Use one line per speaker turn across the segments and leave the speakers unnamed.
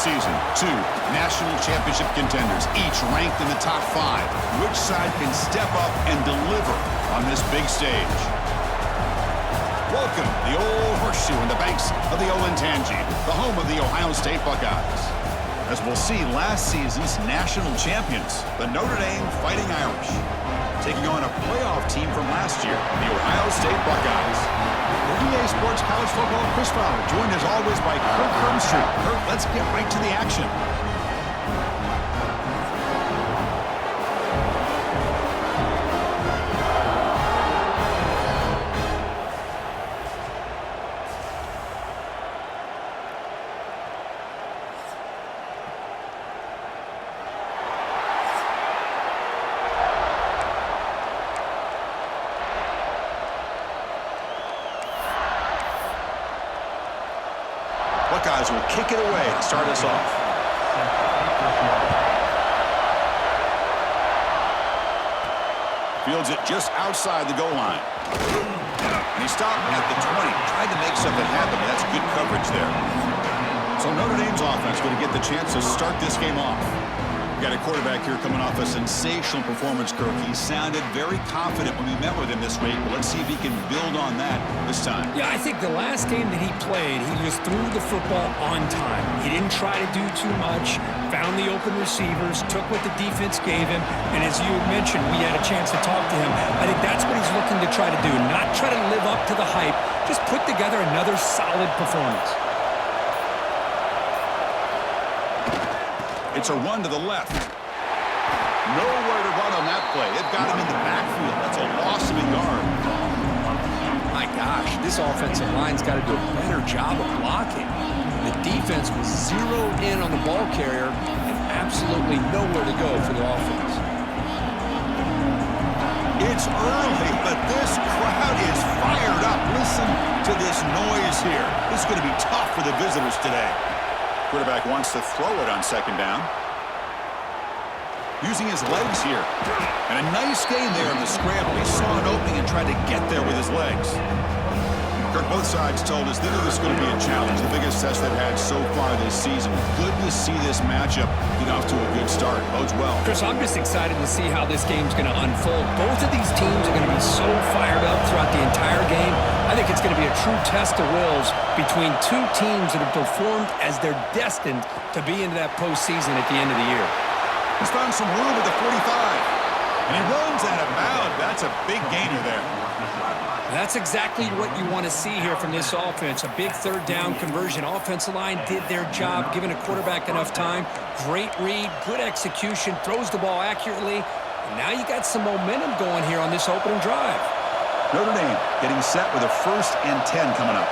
season. Two national championship contenders, each ranked in the top 5. Which side can step up and deliver on this big stage? Welcome, the old horseshoe in the banks of the Olentangy, the home of the Ohio State Buckeyes. As we'll see, last season's national champions, the Notre Dame Fighting Irish, taking on a playoff team from last year, the Ohio State Buckeyes. For EA Sports College Football, Chris Fowler, joined as always by Kirk Hermstreet. Kirk, let's get right to the action. Buckeyes will kick it away to start us off. Fields it just outside the goal line. And he stopped at the 20. Tried to make something happen, but that's good coverage there. So Notre Dame's offense going to get the chance to start this game off. We've got a quarterback here coming off a sensational performance, Kirk. He sounded very confident when we met with him this week. But let's see if he can build on that this time.
Yeah, I think the last game that he played, he just threw the football on time. He didn't try to do too much, found the open receivers, took what the defense gave him, and as you mentioned, we had a chance to talk to him. I think that's what he's looking to try to do, not try to live up to the hype, just put together another solid performance.
It's a run to the left. Nowhere to run on that play. They've got him in the backfield. That's a loss of a yard.
My gosh, this offensive line's got to do a better job of blocking. The defense was zeroed in on the ball carrier and absolutely nowhere to go for the offense.
It's early, but this crowd is fired up. Listen to this noise here. This is going to be tough for the visitors today. Quarterback wants to throw it on second down. Using his legs here. And a nice gain there in the scramble. He saw an opening and tried to get there with his legs. Kirk, both sides told us they knew this was going to be a challenge. The biggest test they've had so far this season. Good to see this matchup get off to a good start. Bodes well.
Chris, I'm just excited to see how this game's going to unfold. Both of these teams are going to be so fired up throughout the entire game. I think it's going to be a true test of wills between two teams that have performed as they're destined to be into that postseason at the end of the year.
He's found some room at the 45. And he runs out of bounds. That's a big gainer there.
That's exactly what you want to see here from this offense. A big third down conversion. Offensive line did their job, giving a quarterback enough time. Great read, good execution, throws the ball accurately. And now you got some momentum going here on this opening drive.
Notre Dame getting set with a 1st and 10 coming up.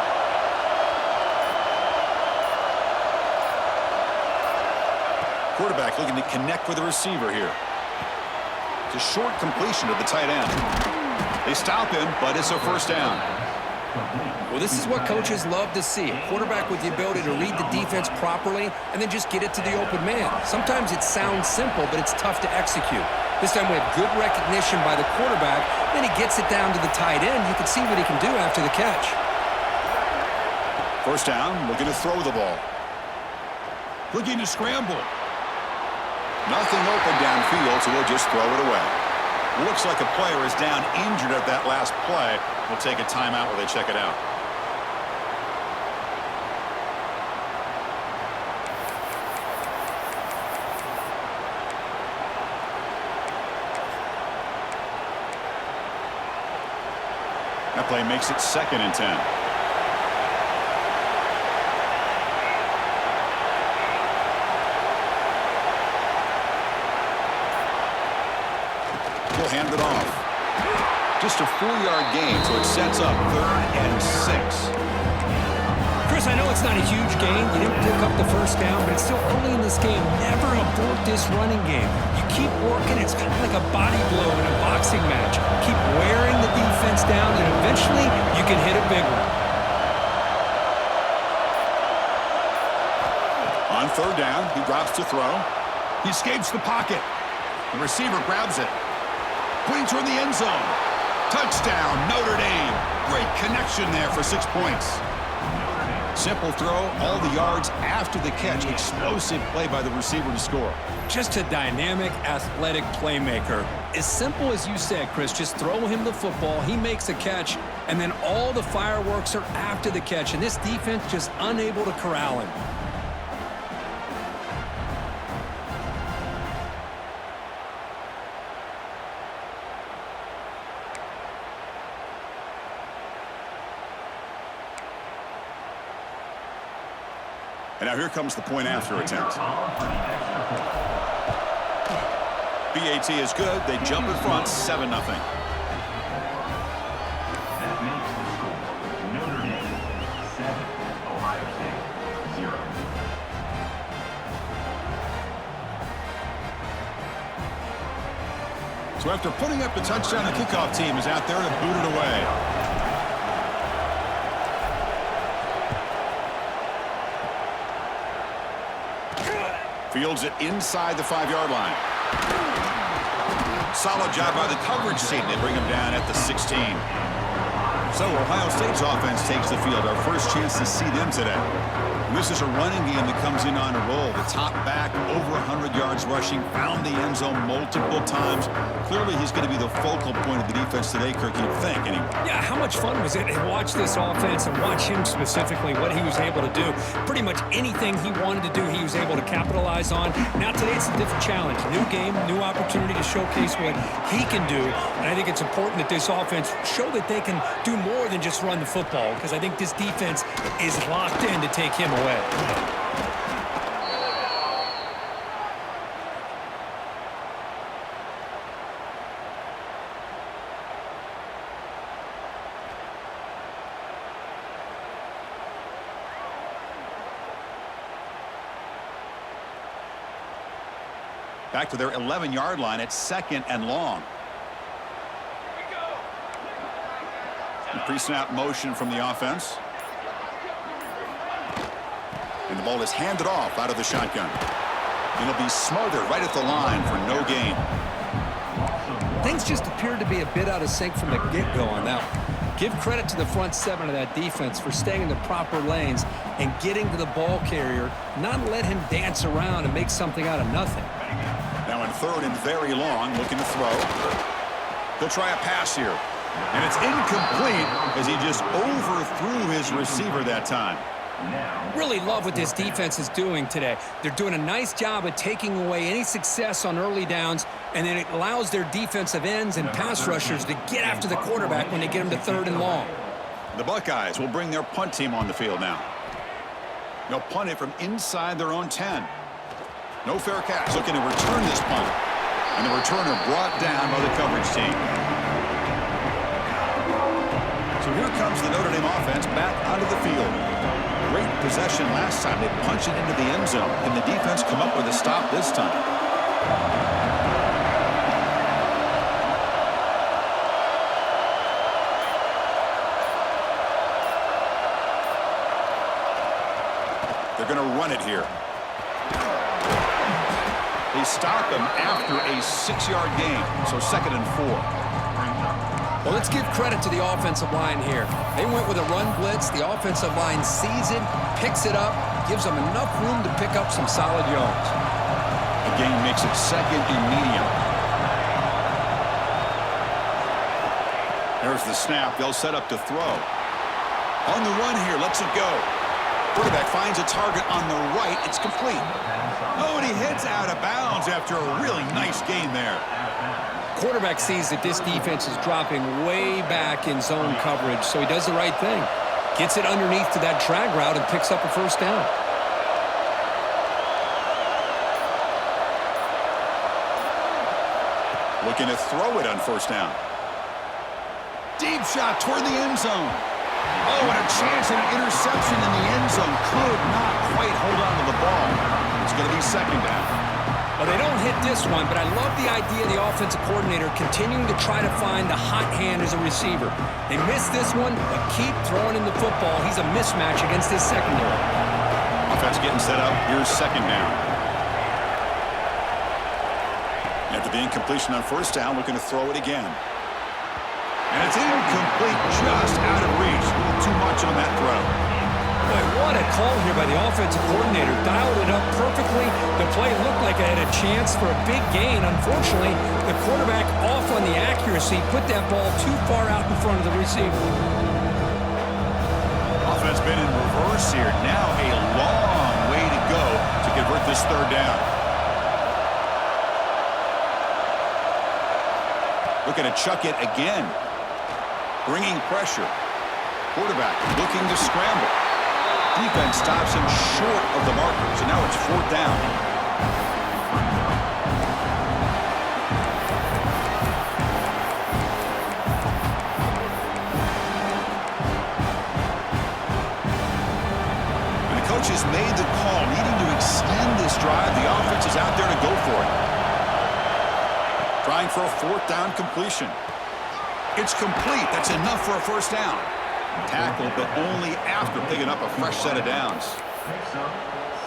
Quarterback looking to connect with the receiver here. It's a short completion to the tight end. They stop him, but it's a 1st down.
Well, this is what coaches love to see. A quarterback with the ability to read the defense properly and then just get it to the open man. Sometimes it sounds simple, but it's tough to execute. This time we have good recognition by the quarterback. Then he gets it down to the tight end. You can see what he can do after the catch.
1st down, looking to throw the ball. Looking to scramble. Nothing open downfield, so we'll just throw it away. Looks like a player is down injured at that last play. We'll take a timeout while they check it out. That play makes it 2nd and 10. He'll hand it off. Just a 4-yard gain, so it sets up 3rd and 6.
Chris, I know it's not a huge gain. You didn't pick up the 1st down, but it's still early in this game. Never abort this running game. You keep working. It's kind of like a body blow in a boxing match. Keep wearing the defense down, and eventually you can hit a big one.
On 3rd down, he drops to throw. He escapes the pocket. The receiver grabs it. Pointing toward the end zone. Touchdown, Notre Dame. Great connection there for 6 points. Simple throw, all the yards after the catch. Explosive play by the receiver to score.
Just a dynamic, athletic playmaker. As simple as you said, Chris, just throw him the football, he makes a catch, and then all the fireworks are after the catch, and this defense just unable to corral him.
And now here comes the point after attempt. BAT is good. They jump in front, 7-0.
That makes the score Notre Dame 7, Ohio State 0.
So after putting up the touchdown, the kickoff team is out there to boot it away. Fields it inside the 5-yard line. Solid job by the coverage team. They bring him down at the 16. So Ohio State's offense takes the field. Our first chance to see them today. And this is a running game that comes in on a roll. The top back, over 100 yards rushing, found the end zone multiple times. Clearly, he's going to be the focal point of the defense today, Kirk, you'd think, anyway.
Yeah, how much fun was it to watch this offense and watch him specifically, what he was able to do. Pretty much anything he wanted to do, he was able to capitalize on. Now today it's a different challenge. New game, new opportunity to showcase what he can do. And I think it's important that this offense show that they can do more than just run the football, because I think this defense is locked in to take him away.
Back to their 11-yard line at 2nd and long. Pre-snap motion from the offense. And the ball is handed off out of the shotgun. It'll be smothered right at the line for no gain.
Things just appeared to be a bit out of sync from the get-go on that one. Give credit to the front 7 of that defense for staying in the proper lanes and getting to the ball carrier, not let him dance around and make something out of nothing.
Now in 3rd and very long, looking to throw. He'll try a pass here. And it's incomplete as he just overthrew his receiver that time.
Really love what this defense is doing today. They're doing a nice job of taking away any success on early downs, and then it allows their defensive ends and pass rushers to get after the quarterback when they get him to 3rd and long.
The Buckeyes will bring their punt team on the field now. They'll punt it from inside their own 10. No fair catch. Looking to return this punt. And the returner brought down by the coverage team. So here comes the Notre Dame offense back onto the field. Great possession last time. They punch it into the end zone. Can the defense come up with a stop this time? They're going to run it here. They stop him after a 6-yard gain. So 2nd and 4.
Well, let's give credit to the offensive line here. They went with a run blitz. The offensive line sees it, picks it up, gives them enough room to pick up some solid yards.
The gain makes it 2nd and medium. There's the snap. They'll set up to throw. On the run here, lets it go. Quarterback finds a target on the right. It's complete. Oh, and he heads out of bounds after a really nice gain there.
Quarterback sees that this defense is dropping way back in zone coverage, so he does the right thing. Gets it underneath to that drag route and picks up a 1st down.
Looking to throw it on 1st down. Deep shot toward the end zone. Oh, and a chance at an interception in the end zone. Could not quite hold on to the ball. It's going to be 2nd down.
Well, they don't hit this one, but I love the idea of the offensive coordinator continuing to try to find the hot hand as a receiver. They missed this one, but keep throwing him the football. He's a mismatch against his secondary.
Offense getting set up. Here's 2nd down. After the incompletion on 1st down, looking to throw it again. And it's incomplete, just out of reach. A little too much on that throw.
Boy, what a call here by the offensive coordinator. Dialed it up perfectly. The play looked like it had a chance for a big gain. Unfortunately, the quarterback off on the accuracy, put that ball too far out in front of the receiver.
Offense been in reverse here. Now a long way to go to convert this third down. Looking to chuck it again. Bringing pressure. Quarterback looking to scramble. Defense stops him short of the marker, so now it's fourth down. And the coach has made the call, needing to extend this drive. The offense is out there to go for it. Trying for a fourth down completion. It's complete. That's enough for a first down. Tackled, but only after picking up a fresh set of downs.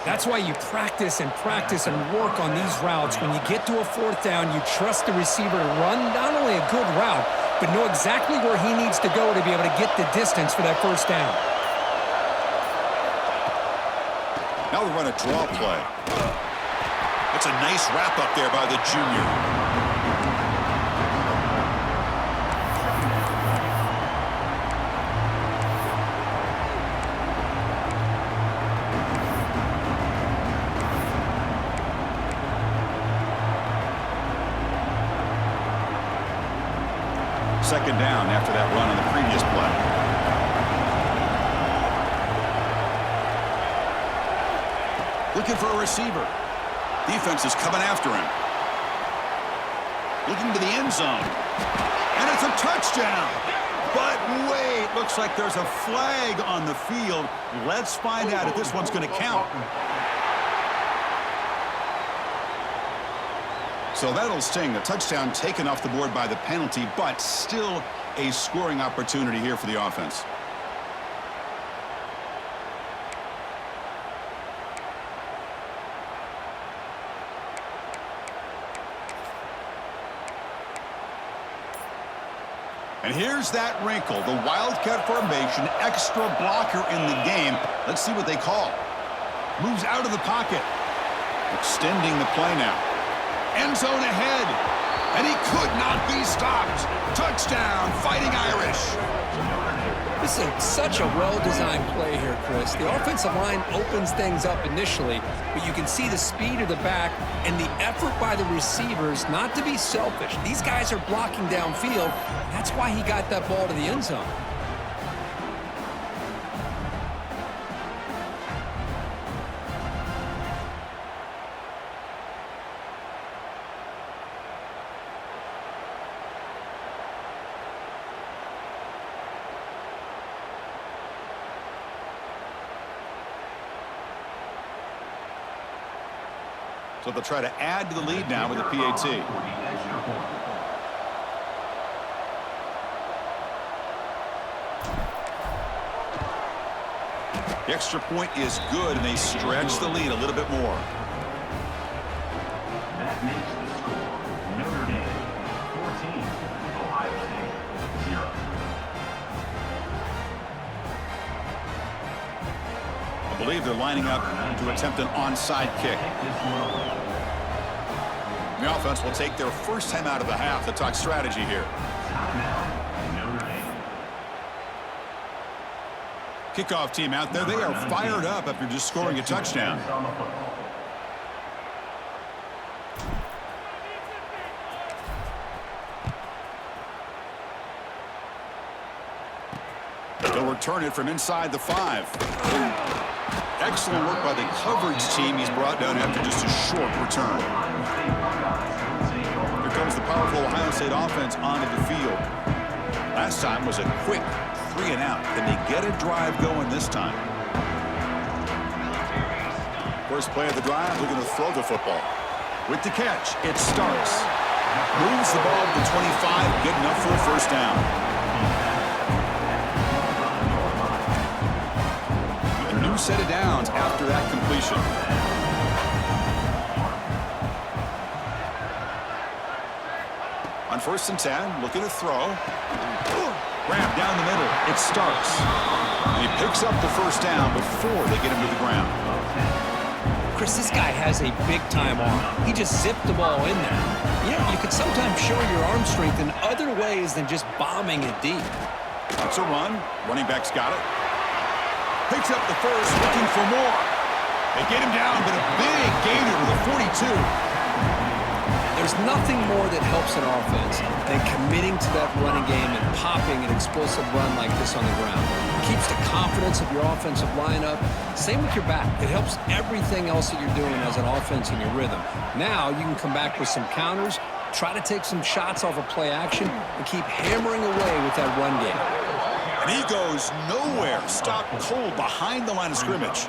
That's why you practice and work on these routes. When you get to a fourth down, you trust the receiver to run not only a good route, but know exactly where he needs to go to be able to get the distance for that first down.
Now we run a draw play. That's a nice wrap up there by the junior. Second down after that run on the previous play. Looking for a receiver. Defense is coming after him. Looking to the end zone. And it's a touchdown. But wait, looks like there's a flag on the field. Let's find out if this one's going to count. So that'll sting. A touchdown taken off the board by the penalty, but still a scoring opportunity here for the offense. And here's that wrinkle, the Wildcat formation, extra blocker in the game. Let's see what they call. Moves out of the pocket. Extending the play now. End zone ahead, and he could not be stopped. Touchdown, Fighting Irish.
This is such a well-designed play here, Chris. The offensive line opens things up initially, but you can see the speed of the back and the effort by the receivers not to be selfish. These guys are blocking downfield. That's why he got that ball to the end zone.
So they'll try to add to the lead now with a PAT. The extra point is good, and they stretch the lead a little bit more.
That makes the score Notre Dame 14, Ohio State 0.
I believe they're lining up to attempt an onside kick. The offense will take their first time out of the half to talk strategy here. Kickoff team out there. They are fired up after just scoring a touchdown. They'll return it from inside the 5. Excellent work by the coverage team. He's brought down after just a short return. Here comes the powerful Ohio State offense onto the field. Last time was a quick 3 and out. Can they get a drive going this time? First play of the drive, they're going to throw the football. With the catch, it starts. Moves the ball to the 25, good enough for a first down. Set of downs after that completion. On 1st and 10, looking to throw. Grab down the middle. It starts. And he picks up the first down before they get him to the ground.
Chris, this guy has a big-time arm. He just zipped the ball in there. You know, you can sometimes show your arm strength in other ways than just bombing it deep.
That's a run. Running back's got it. Picks up the first, looking for more. They get him down, but a big gainer to the 42.
There's nothing more that helps an offense than committing to that running game and popping an explosive run like this on the ground. It keeps the confidence of your offensive lineup. Same with your back. It helps everything else that you're doing as an offense in your rhythm. Now you can come back with some counters, try to take some shots off of play action, and keep hammering away with that run game.
And he goes nowhere. Stopped cold behind the line of scrimmage.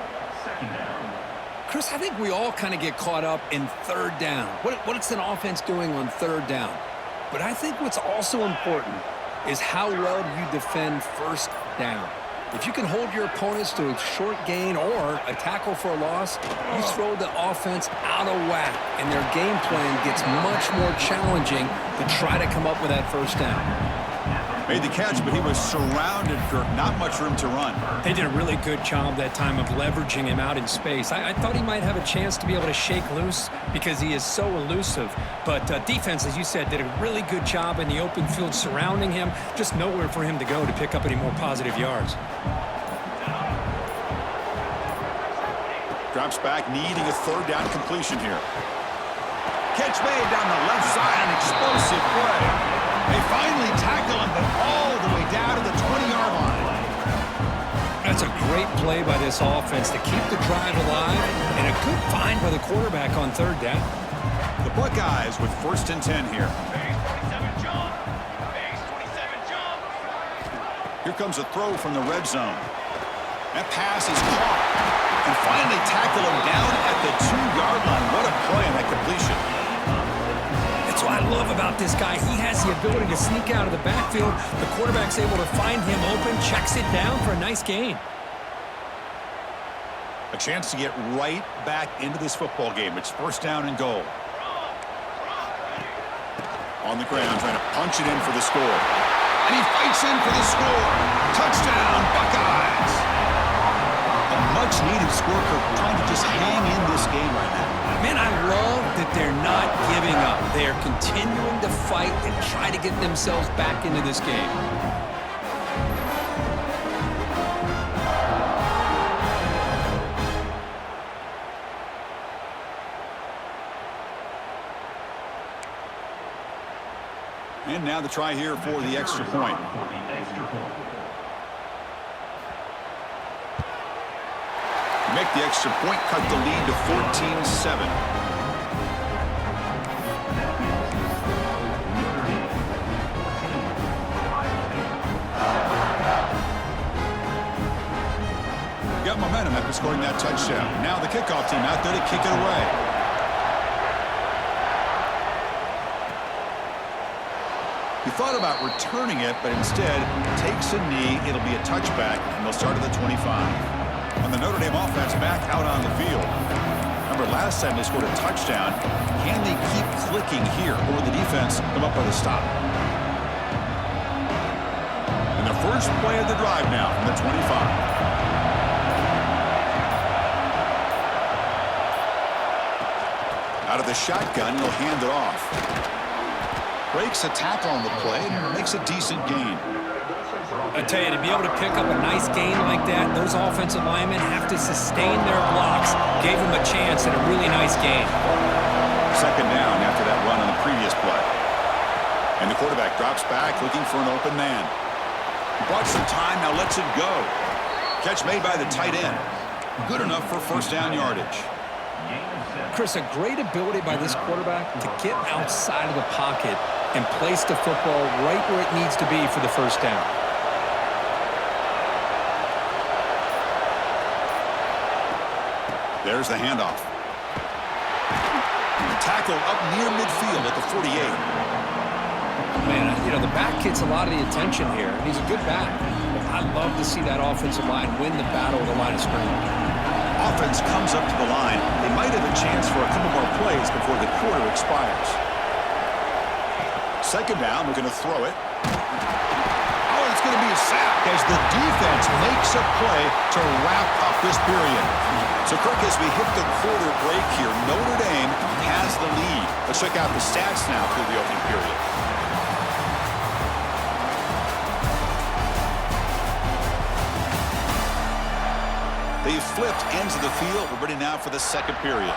Chris, I think we all kind of get caught up in third down. What's an offense doing on third down? But I think what's also important is how well do you defend first down. If you can hold your opponents to a short gain or a tackle for a loss, you throw the offense out of whack, and their game plan gets much more challenging to try to come up with that first down.
Made the catch, but he was surrounded, Kirk. Not much room to run.
They did a really good job that time of leveraging him out in space. I thought he might have a chance to be able to shake loose because he is so elusive. But defense, as you said, did a really good job in the open field surrounding him. Just nowhere for him to go to pick up any more positive yards.
Drops back, needing a third down completion here. Catch made down the left side, an explosive play. They finally tackle him, but all the way down to the 20-yard line.
That's a great play by this offense to keep the drive alive, and a good find by the quarterback on third down.
The Buckeyes with 1st and 10 here. Here comes a throw from the red zone. That pass is caught. And finally tackle him down at the 2-yard line. What a play on that completion.
That's what I love about this guy. He has the ability to sneak out of the backfield. The quarterback's able to find him open, checks it down for a nice gain.
A chance to get right back into this football game. It's 1st down and goal. On the ground, trying to punch it in for the score. And he fights in for the score. Touchdown, Buckeyes. A much-needed score, Kirk, trying to just hang in this game right now.
Man, I love that they're not giving up. They are continuing to fight and try to get themselves back into this game.
And now the try here for the extra point. Make the extra point, cut the lead to 14-7. Got momentum after scoring that touchdown. Now the kickoff team out there to kick it away. He thought about returning it, but instead takes a knee. It'll be a touchback, and they'll start at the 25. On the Notre Dame offense back out on the field. Remember, last time they scored a touchdown. Can they keep clicking here, or will the defense come up with a stop? And the first play of the drive now from the 25. Out of the shotgun, he'll hand it off. Breaks a tackle on the play and makes a decent gain.
I tell you, to be able to pick up a nice gain like that, those offensive linemen have to sustain their blocks. Gave him a chance and a really nice gain.
2nd down after that run on the previous play. And the quarterback drops back looking for an open man. Bought some time, now lets it go. Catch made by the tight end. Good enough for 1st down yardage.
Chris, a great ability by this quarterback to get outside of the pocket and place the football right where it needs to be for the 1st down.
There's the handoff. Tackle up near midfield at the 48.
Man, you know, the back gets a lot of the attention here. He's a good back. I love to see that offensive line win the battle of the line of scrimmage.
Offense comes up to the line. They might have a chance for a couple more plays before the quarter expires. 2nd down, we're going to throw it. Oh, That's going to be a sack as the defense makes a play to wrap up this period. So, Kirk, as we hit the quarter break here, Notre Dame has the lead. Let's check out the stats now through the opening period. They've flipped ends of the field. We're ready now for the second period.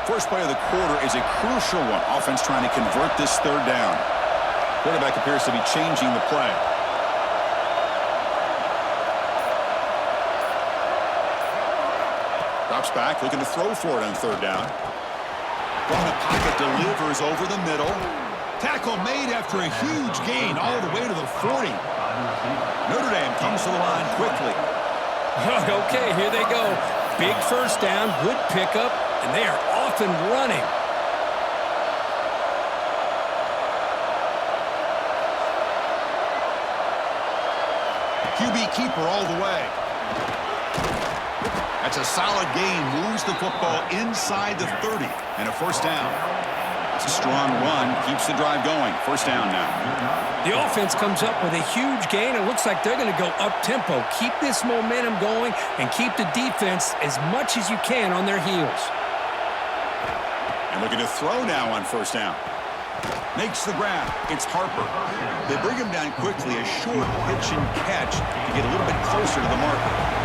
First play of the quarter is a crucial one. Offense trying to convert this third down. Quarterback appears to be changing the play. Drops back, looking to throw for it on third down. From the pocket, delivers over the middle. Tackle made after a huge gain all the way to the 40. Notre Dame comes to the line quickly.
Okay, here they go. Big first down, good pickup, and they are off and running.
QB keeper all the way. That's a solid gain. Moves the football inside the 30 and a first down. It's a strong run. Keeps the drive going. First down now.
The offense comes up with a huge gain. It looks like they're going to go up-tempo. Keep this momentum going and keep the defense as much as you can on their heels.
And looking to throw now on first down. Makes the grab. It's Harper. They bring him down quickly. A short pitch and catch to get a little bit closer to the marker.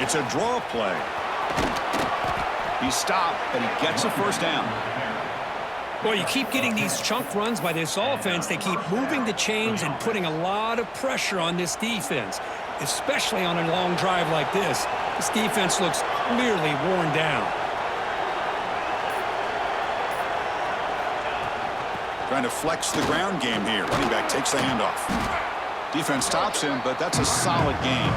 It's a draw play. He stopped, but he gets a first down.
Well, you keep getting these chunk runs by this offense. They keep moving the chains and putting a lot of pressure on this defense, especially on a long drive like this. This defense looks clearly worn down.
Trying to flex the ground game here. Running back takes the handoff. Defense stops him, but that's a solid gain.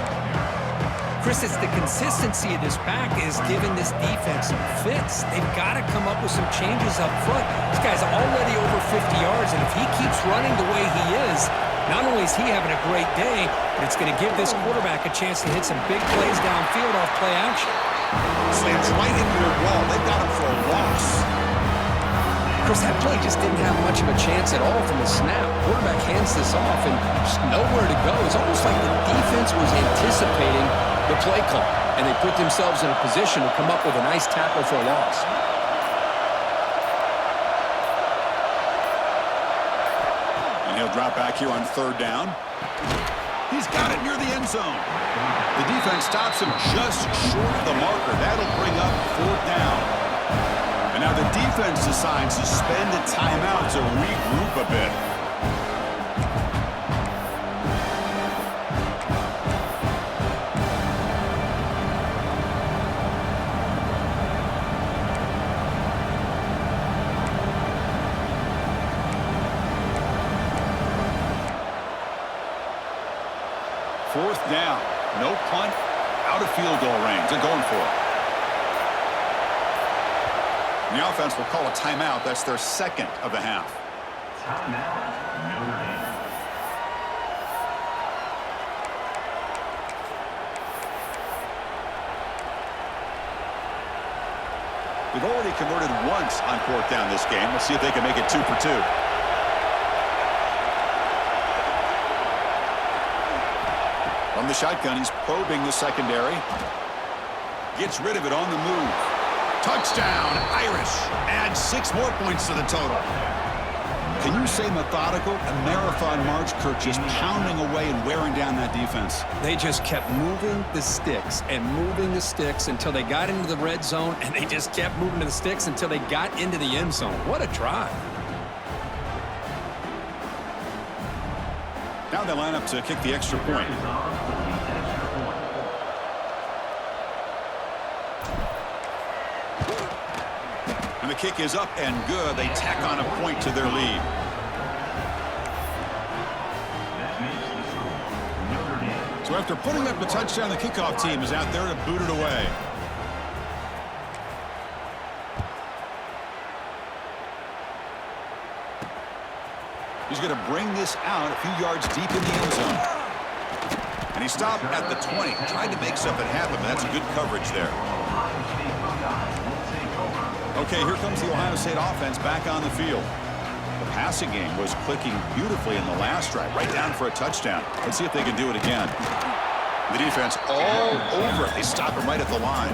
Chris, it's the consistency of this pack is giving this defense some fits. They've got to come up with some changes up front. This guy's already over 50 yards, and if he keeps running the way he is, not only is he having a great day, but it's going to give this quarterback a chance to hit some big plays downfield off play action.
Slams right into your wall. They've got him for a loss.
Chris, that play just didn't have much of a chance at all from the snap. Quarterback hands this off and just nowhere to go. It's almost like the defense was anticipating the play call, and they put themselves in a position to come up with a nice tackle for a loss.
And he'll drop back here on third down. He's got it near the end zone. The defense stops him just short of the marker. That'll bring up fourth down. And now the defense decides to spend a timeout to regroup a bit. Fourth down. No punt. Out of field goal range. They're going for it. And the offense will call a timeout. That's their second of the half.
Timeout, Notre Dame.
We've already converted once on fourth down this game. Let's see if they can make it 2 for 2. From the shotgun, he's probing the secondary. Gets rid of it on the move. Touchdown, Irish. Adds 6 more points to the total. Can you say methodical? A marathon march, Kirk, just pounding away and wearing down that defense.
They just kept moving the sticks and moving the sticks until they got into the red zone, and they just kept moving the sticks until they got into the end zone. What a drive.
Now they line up to kick the extra point.
Is on for the extra point.
And the kick is up and good. They tack on a point to their lead.
That makes the score Notre Dame.
So So after putting up the touchdown, the kickoff team is out there to boot it away. He's going to bring this out a few yards deep in the end zone. And he stopped at the 20, tried to make something happen, but that's good coverage there. Okay, here comes the Ohio State offense back on the field. The passing game was clicking beautifully in the last drive, right down for a touchdown. Let's see if they can do it again. The defense all over it. They stop him right at the line.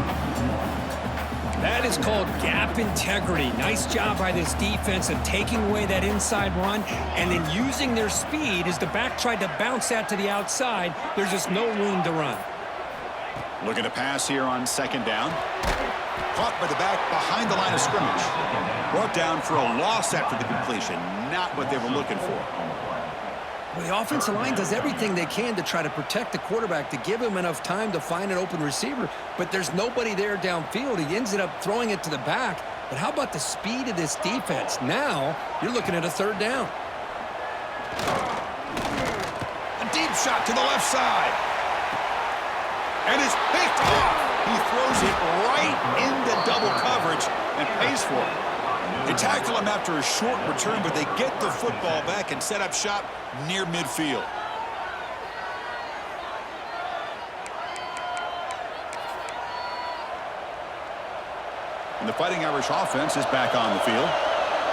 That is called gap integrity. Nice job by this defense of taking away that inside run and then using their speed as the back tried to bounce that to the outside. There's just no room to run.
Looking to pass here on second down. Caught by the back behind the line of scrimmage. Brought down for a loss after the completion. Not what they were looking for.
Well, the offensive line does everything they can to try to protect the quarterback, to give him enough time to find an open receiver, but there's nobody there downfield. He ends up throwing it to the back. But how about the speed of this defense? Now you're looking at a third down.
A deep shot to the left side. And it's picked off. He throws it right into double coverage and pays for it. They tackle him after a short return, but they get the football back and set up shop near midfield. And the Fighting Irish offense is back on the field.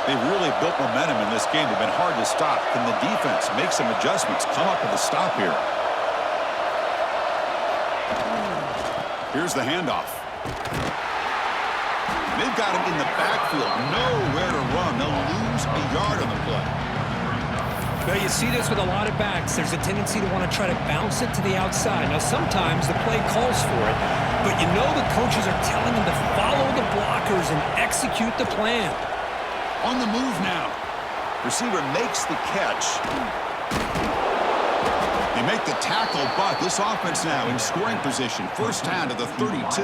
They've really built momentum in this game. They've been hard to stop. Can the defense make some adjustments, come up with a stop here? Here's the handoff. They've got him in the backfield. Nowhere to run. They'll lose a yard on the play.
Well, you see this with a lot of backs. There's a tendency to want to try to bounce it to the outside. Now, sometimes the play calls for it, but you know the coaches are telling them to follow the blockers and execute the plan.
On the move now. Receiver makes the catch. They make the tackle, but this offense now in scoring position. First down to the 32.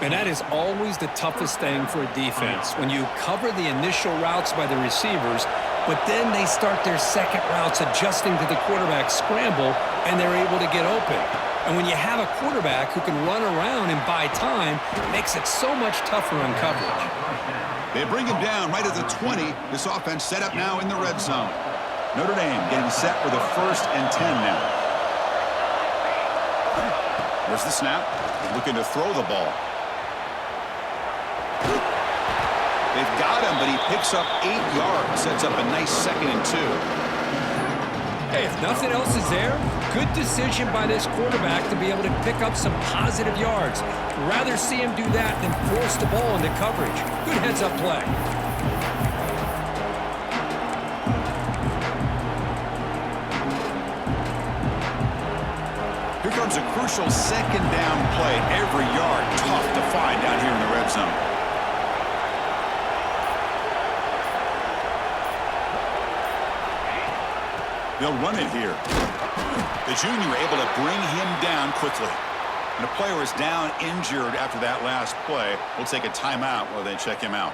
And that is always the toughest thing for a defense, when you cover the initial routes by the receivers, but then they start their second routes adjusting to the quarterback scramble, and they're able to get open. And when you have a quarterback who can run around and buy time, it makes it so much tougher on coverage.
They bring him down right at the 20. This offense set up now in the red zone. Notre Dame getting set with a 1st and 10 now. There's the snap. They're looking to throw the ball. They've got him, but he picks up 8 yards. Sets up a nice 2nd and 2.
Hey, if nothing else is there, good decision by this quarterback to be able to pick up some positive yards. Rather see him do that than force the ball into coverage. Good heads-up play.
Here comes a crucial 2nd down play. Every yard tough to find down here in the red zone. They'll run it here. The junior able to bring him down quickly. And the player is down injured after that last play. We'll take a timeout while they check him out.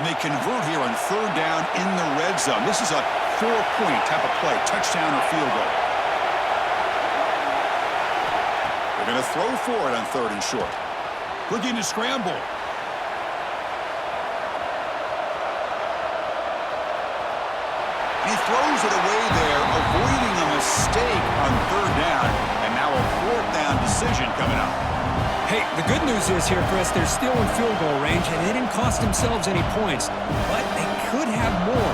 Can they convert here on 3rd down in the red zone? This is a 4-point type of play, touchdown or field goal. They're going to throw for it on 3rd and short. Looking to scramble. He throws it away there, avoiding a mistake on 3rd down. And now a 4th down decision coming up.
Hey, the good news is here, Chris, they're still in field goal range, and they didn't cost themselves any points. But they could have more.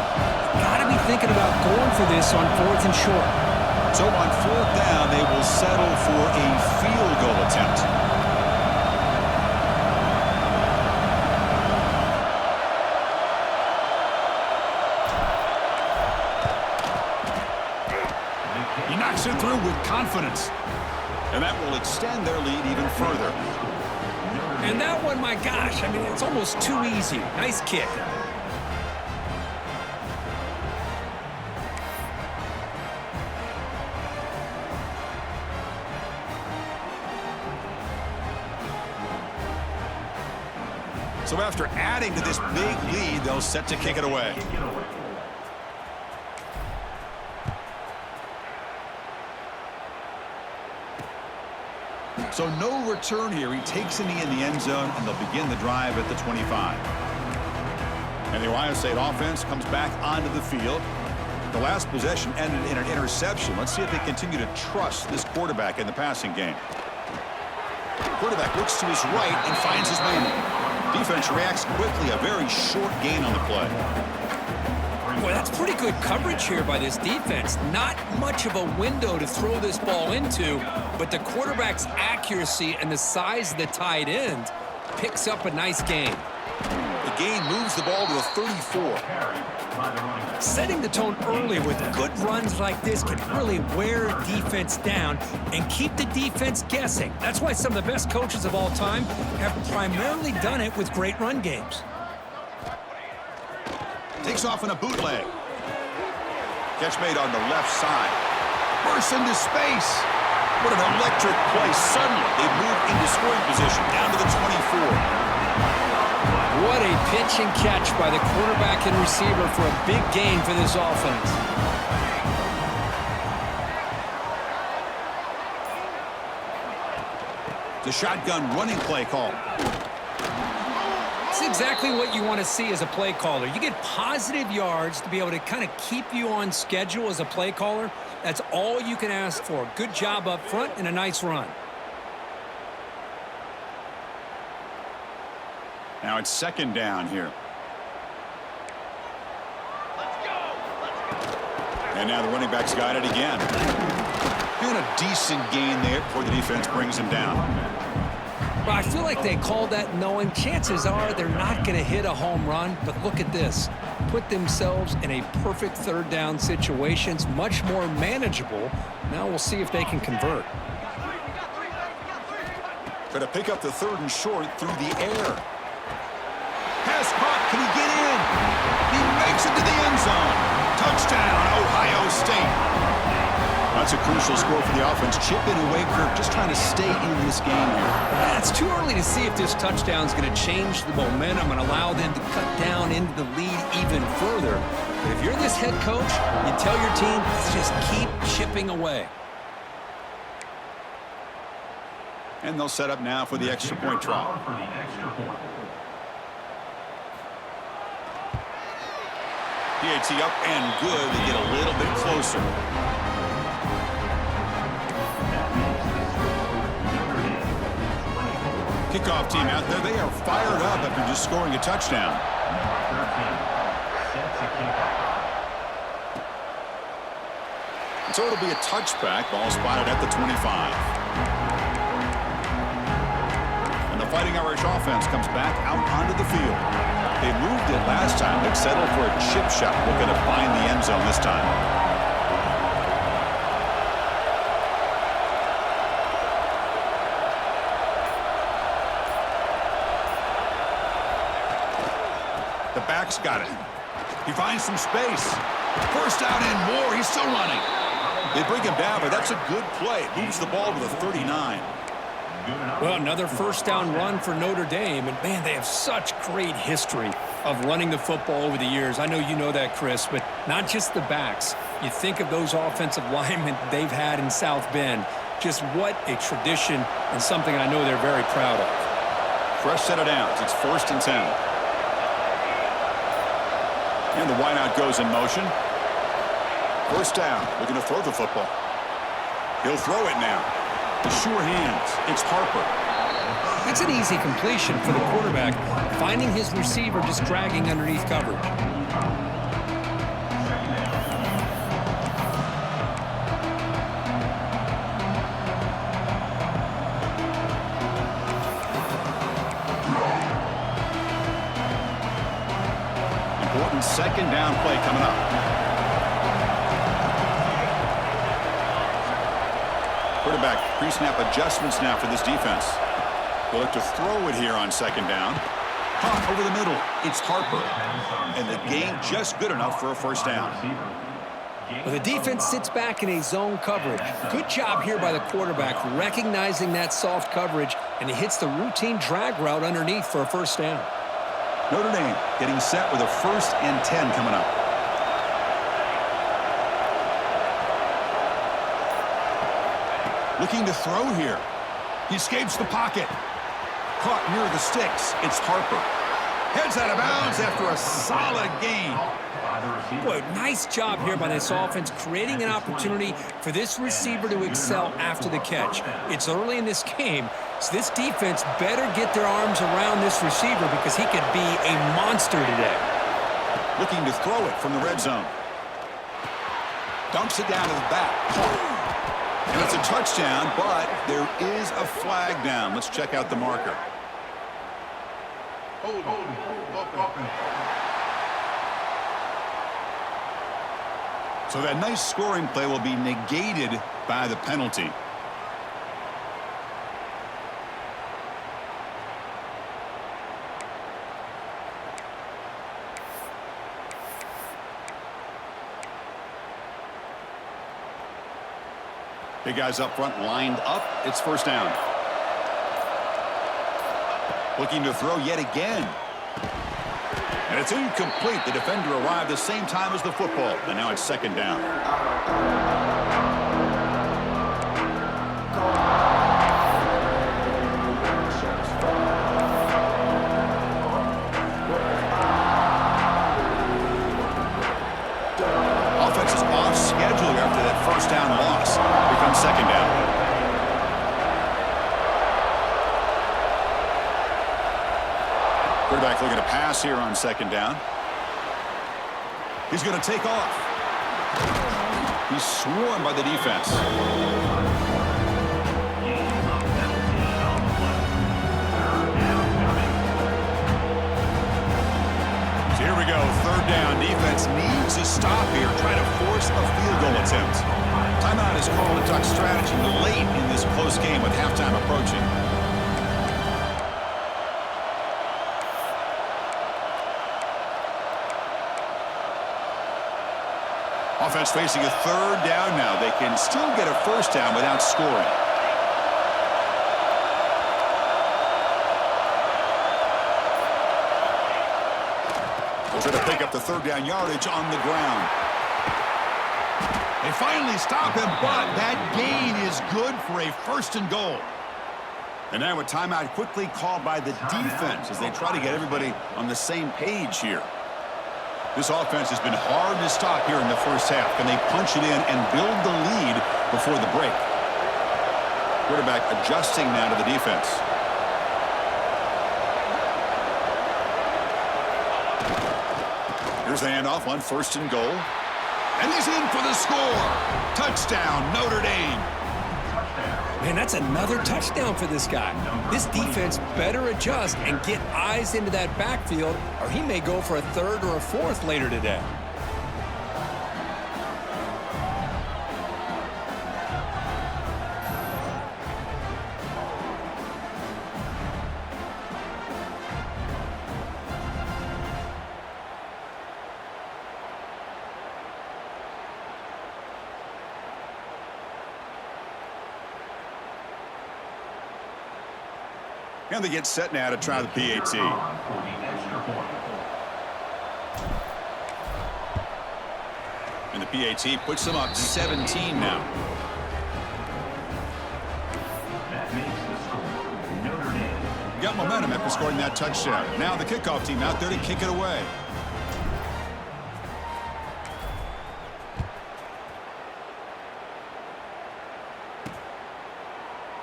Got to be thinking about going for this on 4th and short.
So on 4th down, they will settle for a field goal attempt. He knocks it through with confidence. And that will extend their lead even further.
And that one, my gosh, I mean, it's almost too easy. Nice kick.
So after adding to this big lead, they'll set to kick it away. So no return here. He takes a knee in the end zone, and they'll begin the drive at the 25. And the Ohio State offense comes back onto the field. The last possession ended in an interception. Let's see if they continue to trust this quarterback in the passing game. Quarterback looks to his right and finds his man. Defense reacts quickly. A very short gain on the play.
Boy, that's pretty good coverage here by this defense. Not much of a window to throw this ball into, but the quarterback's accuracy and the size of the tight end picks up a nice gain.
The gain moves the ball to the 34.
Setting the tone early with good runs like this can really wear defense down and keep the defense guessing. That's why some of the best coaches of all time have primarily done it with great run games.
Takes off in a bootleg. Catch made on the left side. Bursts into space. What an electric play. Suddenly, they move into scoring position down to the 24.
What a pitch and catch by the quarterback and receiver for a big gain for this offense.
The shotgun running play call.
It's exactly what you want to see as a play caller. You get positive yards to be able to kind of keep you on schedule as a play caller. That's all you can ask for. Good job up front and a nice run.
Now it's second down here. And now the running back's got it again. And a decent gain there before the defense brings him down.
Well, I feel like they called that knowing chances are they're not going to hit a home run. But look at this. Put themselves in a perfect third down situation. It's much more manageable. Now we'll see if they can convert.
Going to pick up the third and short through the air. Pass caught. Can he get in? He makes it to the end zone. Touchdown, Ohio State. That's a crucial score for the offense. Chipping away, Kirk, just trying to stay in this game here.
Yeah, it's too early to see if this touchdown is going to change the momentum and allow them to cut down into the lead even further. But if you're this head coach, you tell your team, just keep chipping away.
And they'll set up now for the extra point try. PAT up and good. They get a little bit closer. Kickoff team out there. They are fired up after just scoring a touchdown. So it'll be a touchback. Ball spotted at the 25. And the Fighting Irish offense comes back out onto the field. They moved it last time, but settled for a chip shot. Looking to find the end zone this time. The back's got it. He finds some space. First down and more. He's still running. They bring him down, but that's a good play. Moves the ball to the 39.
Well, another first down run for Notre Dame. And, man, they have such great history of running the football over the years. I know you know that, Chris, but not just the backs. You think of those offensive linemen they've had in South Bend. Just what a tradition and something I know they're very proud of.
Fresh set of downs. It's 1st and 10. And the wideout goes in motion. First down. Looking to throw the football. He'll throw it now. The sure hands. It's Harper.
That's an easy completion for the quarterback, finding his receiver just dragging underneath coverage.
Important second down play coming up. Quarterback pre-snap adjustments now for this defense. They'll look to throw it here on second down. Caught over the middle. It's Harper. And the gain just good enough for a first down.
Well, the defense sits back in a zone coverage. Good job here by the quarterback, recognizing that soft coverage, and he hits the routine drag route underneath for a first down.
Notre Dame getting set with a 1st and 10 coming up. Looking to throw here. He escapes the pocket. Caught near the sticks. It's Harper. Heads out of bounds after a solid gain.
Boy, nice job here by this offense, creating an opportunity for this receiver to excel after the catch. It's early in this game, so this defense better get their arms around this receiver because he could be a monster today.
Looking to throw it from the red zone. Dumps it down to the back. And it's a touchdown, but there is a flag down. Let's check out the marker. So that nice scoring play will be negated by the penalty. Big guys up front lined up. It's 1st down. Looking to throw yet again. And it's incomplete. The defender arrived the same time as the football. And now it's 2nd down. Offense is off schedule after that 1st down loss. Here comes 2nd down. Quarterback looking to pass here on 2nd down. He's going to take off. He's swarmed by the defense. So here we go, 3rd down. Defense needs to stop here, try to force a field goal attempt. Timeout is called to talk strategy late in this close game with halftime approaching. Offense facing a 3rd down now. They can still get a 1st down without scoring. They'll try to pick up the 3rd down yardage on the ground. They finally stop him, but that gain is good for a 1st and goal. And now a timeout quickly called by the defense as they try to get everybody on the same page here. This offense has been hard to stop here in the 1st half. Can they punch it in and build the lead before the break? Quarterback adjusting now to the defense. Here's the handoff on 1st and goal. And he's in for the score. Touchdown, Notre Dame.
Man, that's another touchdown for this guy. This defense better adjust and get eyes into that backfield, or he may go for a 3rd or a 4th later today.
And they get set now to try the PAT. And the PAT puts them up 17 now.
That makes the score Notre Dame.
Got momentum after scoring that touchdown. Now the kickoff team out there to kick it away.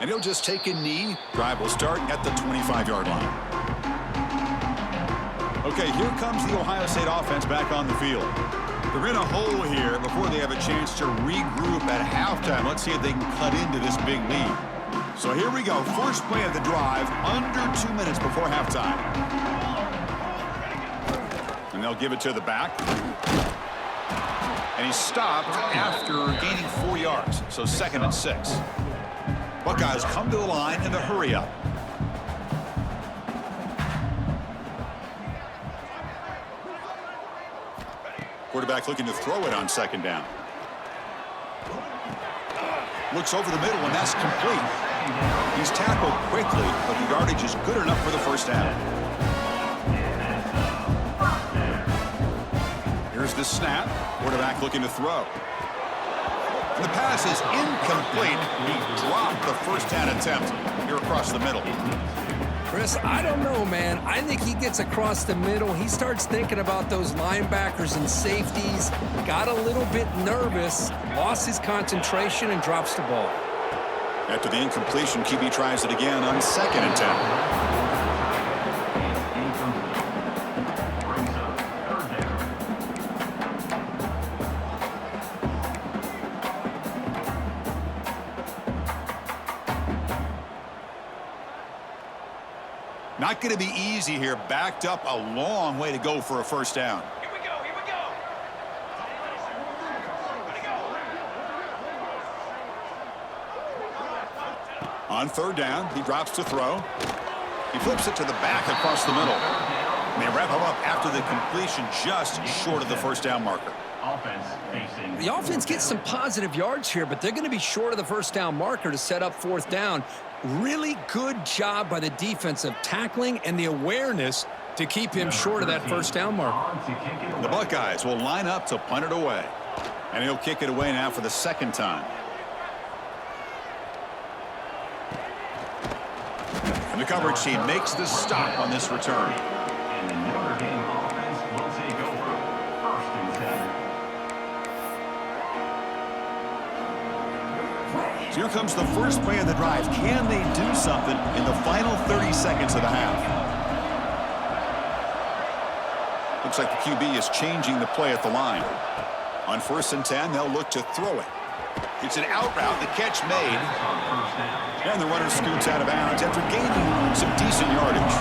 And he'll just take a knee. Drive will start at the 25-yard line. Okay, here comes the Ohio State offense back on the field. They're in a hole here before they have a chance to regroup at halftime. Let's see if they can cut into this big lead. So here we go. First play of the drive, under 2 minutes before halftime. And they'll give it to the back. And he's stopped after gaining 4 yards. So 2nd and 6. Buckeyes come to the line in the hurry up. Quarterback looking to throw it on 2nd down. Looks over the middle, and that's complete. He's tackled quickly, but the yardage is good enough for the 1st down. Here's the snap. Quarterback looking to throw. And the pass is incomplete. He dropped the first down attempt here across the middle.
Chris, I don't know, man. I think he gets across the middle. He starts thinking about those linebackers and safeties, got a little bit nervous, lost his concentration, and drops the ball.
After the incompletion, QB tries it again on 2nd and 10. Not going to be easy here. Backed up a long way to go for a first down.
Here we go.
On 3rd down, he drops to throw. He flips it to the back across the middle. And they wrap him up after the completion just short of the first down marker.
The offense gets some positive yards here, but they're going to be short of the first down marker to set up 4th down. Really good job by the defense of tackling and the awareness to keep him short of that first down marker.
The Buckeyes will line up to punt it away. And he'll kick it away now for the 2nd time. And the coverage team makes the stop on this return.
And the Notre Dame offense will take over 1st and 7.
So here comes the first play of the drive. Can they do something in the final 30 seconds of the half? Looks like the QB is changing the play at the line. On 1st and 10, they'll look to throw it. It's an out route, the catch made. And the runner scoots out of bounds after gaining some decent yardage.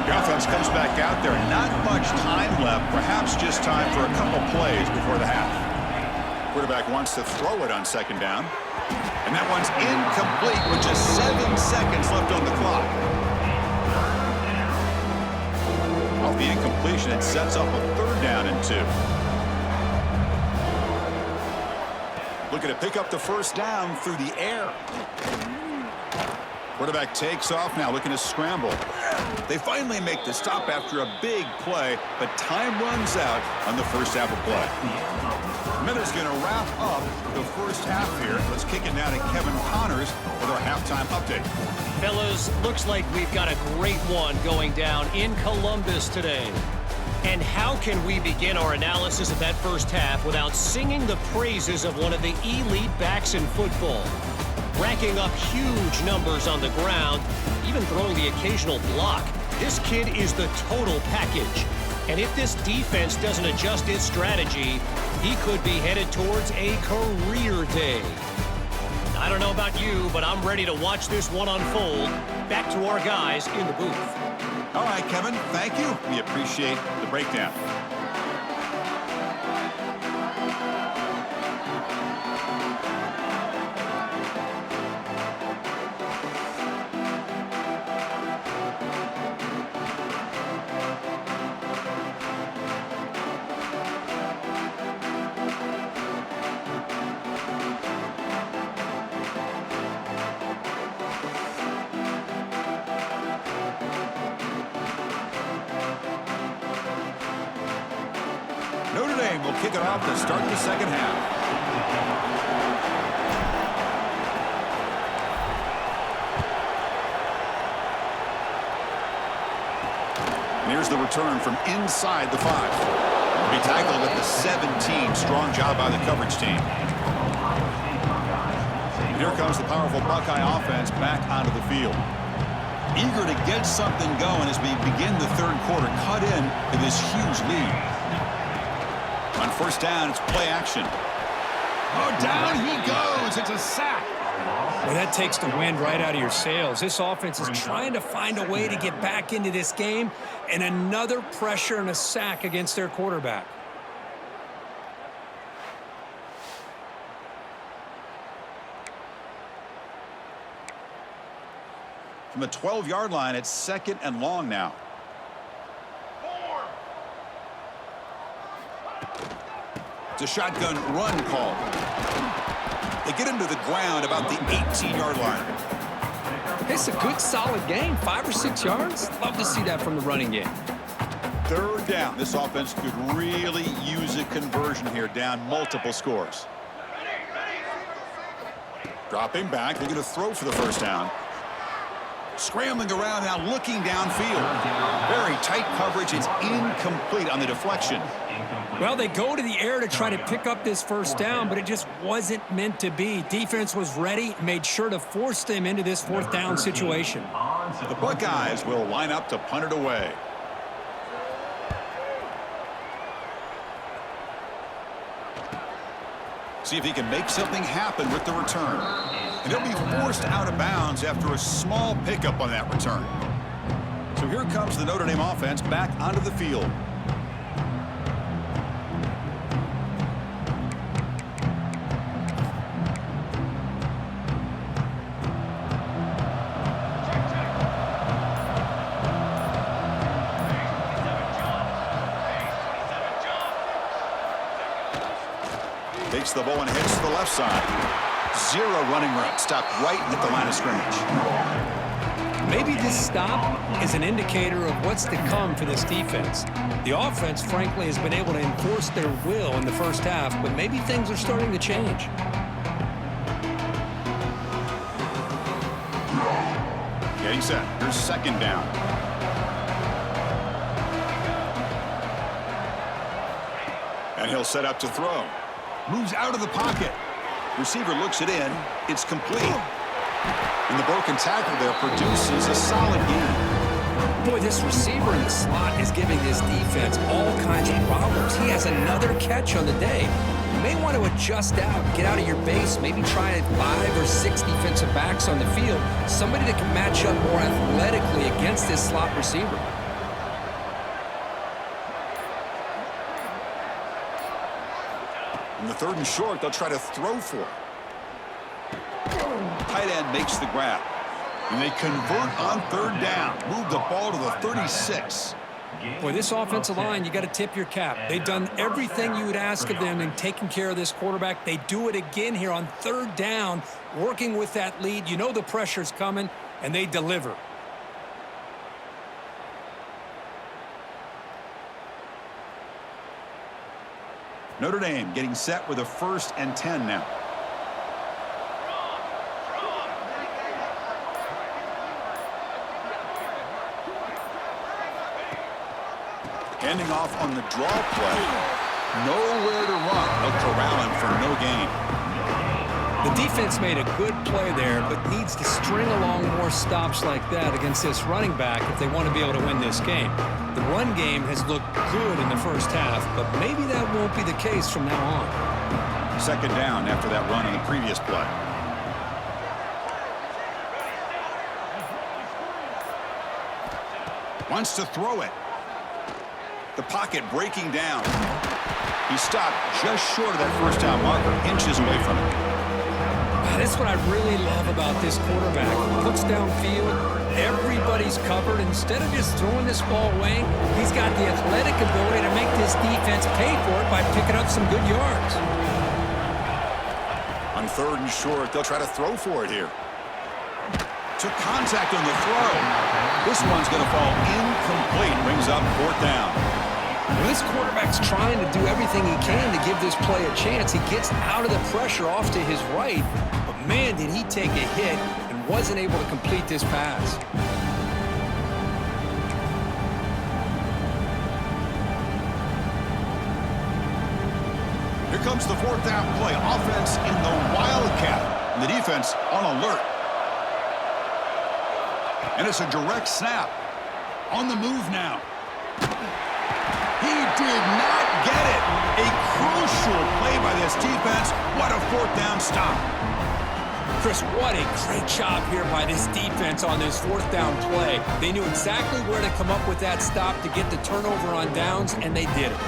The offense comes back out there. Not much time left, perhaps just time for a couple plays before the half. Quarterback wants to throw it on 2nd down. And that one's incomplete with just 7 seconds left on the clock. Off the incompletion, it sets up a 3rd down and 2. Looking to pick up the first down through the air. Quarterback takes off now, looking to scramble. They finally make the stop after a big play, but time runs out on the first half of play. Miller's going to wrap up the first half here. Let's kick it now to Kevin Connors with our halftime update.
Fellas, looks like we've got a great one going down in Columbus today. And how can we begin our analysis of that first half without singing the praises of one of the elite backs in football? Racking up huge numbers on the ground, even throwing the occasional block. This kid is the total package. And if this defense doesn't adjust its strategy, he could be headed towards a career day. I don't know about you, but I'm ready to watch this one unfold. Back to our guys in the booth.
All right, Kevin, thank you. We appreciate the breakdown. Notre Dame will kick it off to start the second half. And here's the return from inside the 5. Will be tackled at the 17. Strong job by the coverage team. And here comes the powerful Buckeye offense back onto the field. Eager to get something going as we begin the 3rd quarter, cut in to this huge lead. On 1st down, it's play action. Oh, down he goes. It's a sack.
Well, that takes the wind right out of your sails. This offense is trying to find a way to get back into this game, and another pressure and a sack against their quarterback.
From the 12-yard line, it's 2nd and long now. It's a shotgun run call. They get him to the ground about the 18-yard line.
It's a good, solid game. 5 or 6 yards. Love to see that from the running game.
Third down. This offense could really use a conversion here, down multiple scores. Dropping back. They're going to throw for the first down. Scrambling around now, looking downfield. Very tight coverage. It's incomplete on the deflection.
Well, they go to the air to try to pick up this first down, but it just wasn't meant to be. Defense was ready, made sure to force them into this fourth down situation.
The Buckeyes will line up to punt it away. See if he can make something happen with the return. And he'll be forced out of bounds after a small pickup on that return. So here comes the Notre Dame offense back onto the field. Takes the ball and hits to the left side. Zero running room. Stopped right at the line of scrimmage.
Maybe this stop is an indicator of what's to come for this defense. The offense, frankly, has been able to enforce their will in the first half, but maybe things are starting to change.
Getting set. Here's second down. And he'll set up to throw. Moves out of the pocket. Receiver looks it in. It's complete. And the broken tackle there produces a solid gain.
Boy, this receiver in the slot is giving this defense all kinds of problems. He has another catch on the day. You may want to adjust out, get out of your base, maybe try 5 or 6 defensive backs on the field. Somebody that can match up more athletically against this slot receiver.
In the third and short, they'll try to throw for it. Tight end makes the grab. And they convert on third down. Move the ball to the 36.
Boy, this offensive line, you got to tip your cap. They've done everything you would ask of them in taking care of this quarterback. They do it again here on third down, working with that lead. You know the pressure's coming, and they deliver.
Notre Dame getting set with a 1st and 10 now. Handing off on the draw play. Nowhere to run. They'll corral him for no gain.
The defense made a good play there, but needs to string along more stops like that against this running back if they want to be able to win this game. The run game has looked good in the first half, but maybe that won't be the case from now on.
Second down after that run in the previous play. Wants to throw it. The pocket breaking down. He stopped just short of that first down marker, inches away from it.
That's what I really love about this quarterback. Puts downfield, everybody's covered. Instead of just throwing this ball away, he's got the athletic ability to make this defense pay for it by picking up some good yards.
On third and short, they'll try to throw for it here. Took contact on the throw. This one's going to fall incomplete. Brings up fourth down.
Well, this quarterback's trying to do everything he can to give this play a chance. He gets out of the pressure off to his right, but man, did he take a hit and wasn't able to complete this pass.
Here comes the fourth down play. Offense in the Wildcat. And the defense on alert. And it's a direct snap. On the move now. He did not get it. A crucial play by this defense. What a fourth down stop.
Chris, what a great job here by this defense on this fourth down play. They knew exactly where to come up with that stop to get the turnover on downs, and they did it.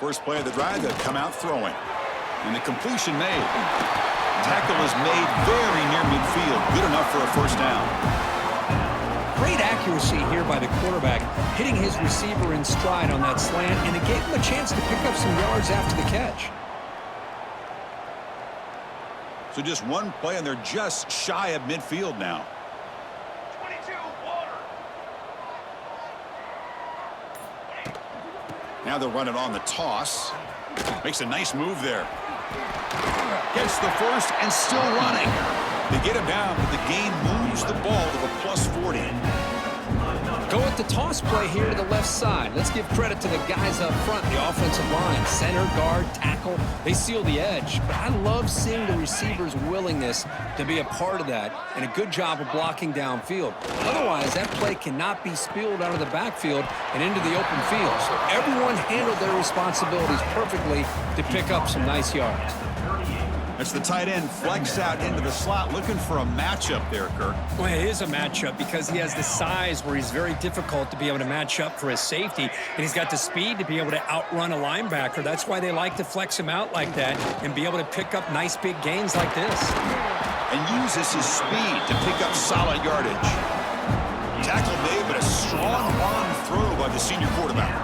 First play of the drive, they'll come out throwing. And the completion made. Tackle is made very near midfield. Good enough for a first down.
Great accuracy here by the quarterback, hitting his receiver in stride on that slant, and it gave him a chance to pick up some yards after the catch.
So just one play, and they're just shy of midfield now.
22, Water.
Now they'll run it on the toss. Makes a nice move there. Gets the first and still running. They get him down, but the game moves the ball to the +40.
Go with the toss play here to the left side. Let's give credit to the guys up front, the offensive line. Center, guard, tackle, they seal the edge. But I love seeing the receiver's willingness to be a part of that and a good job of blocking downfield. Otherwise, that play cannot be spilled out of the backfield and into the open field. So everyone handled their responsibilities perfectly to pick up some nice yards.
That's the tight end flex out into the slot, looking for a matchup there, Kirk.
Well, it is a matchup because he has the size where he's very difficult to be able to match up for his safety, and he's got the speed to be able to outrun a linebacker. That's why they like to flex him out like that and be able to pick up nice big gains like this.
And uses his speed to pick up solid yardage. Tackle made, but a strong arm throw by the senior quarterback.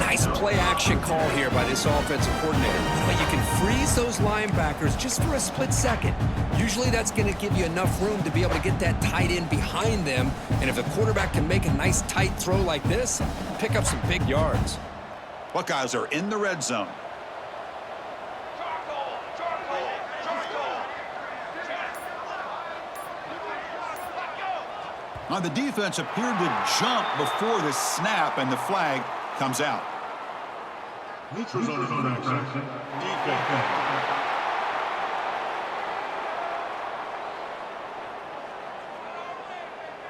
Nice play action call here by this offensive coordinator. You can freeze those linebackers just for a split second. Usually that's going to give you enough room to be able to get that tight end behind them. And if the quarterback can make a nice tight throw like this, pick up some big yards.
Buckeyes are in the red zone. Now the defense appeared to jump before the snap, and the flag comes out.
Neutro's on infraction. Defense.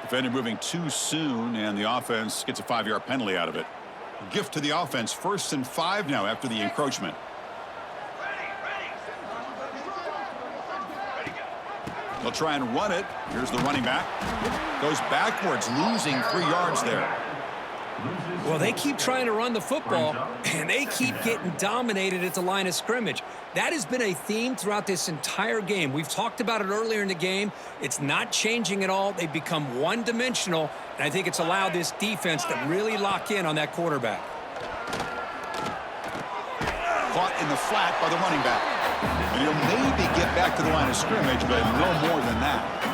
Defender moving too soon, and the offense gets a 5-yard penalty out of it. Gift to the offense, 1st and 5 now after the encroachment. They'll try and run it. Here's the running back. Goes backwards, losing 3 yards there.
Well, they keep trying to run the football, and they keep getting dominated at the line of scrimmage. That has been a theme throughout this entire game. We've talked about it earlier in the game. It's not changing at all. They've become one-dimensional, and I think it's allowed this defense to really lock in on that quarterback.
Caught in the flat by the running back. And he'll maybe get back to the line of scrimmage, but no more than that.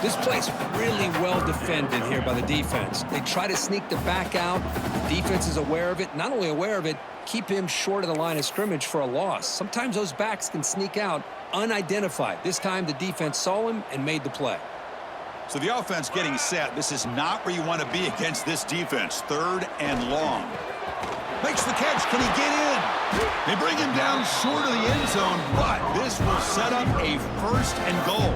This play's really well defended here by the defense. They try to sneak the back out. The defense is aware of it. Not only aware of it, keep him short of the line of scrimmage for a loss. Sometimes those backs can sneak out unidentified. This time the defense saw him and made the play.
So the offense getting set. This is not where you want to be against this defense. 3rd and long. Makes the catch. Can he get in? They bring him down short of the end zone, but this will set up a 1st and goal.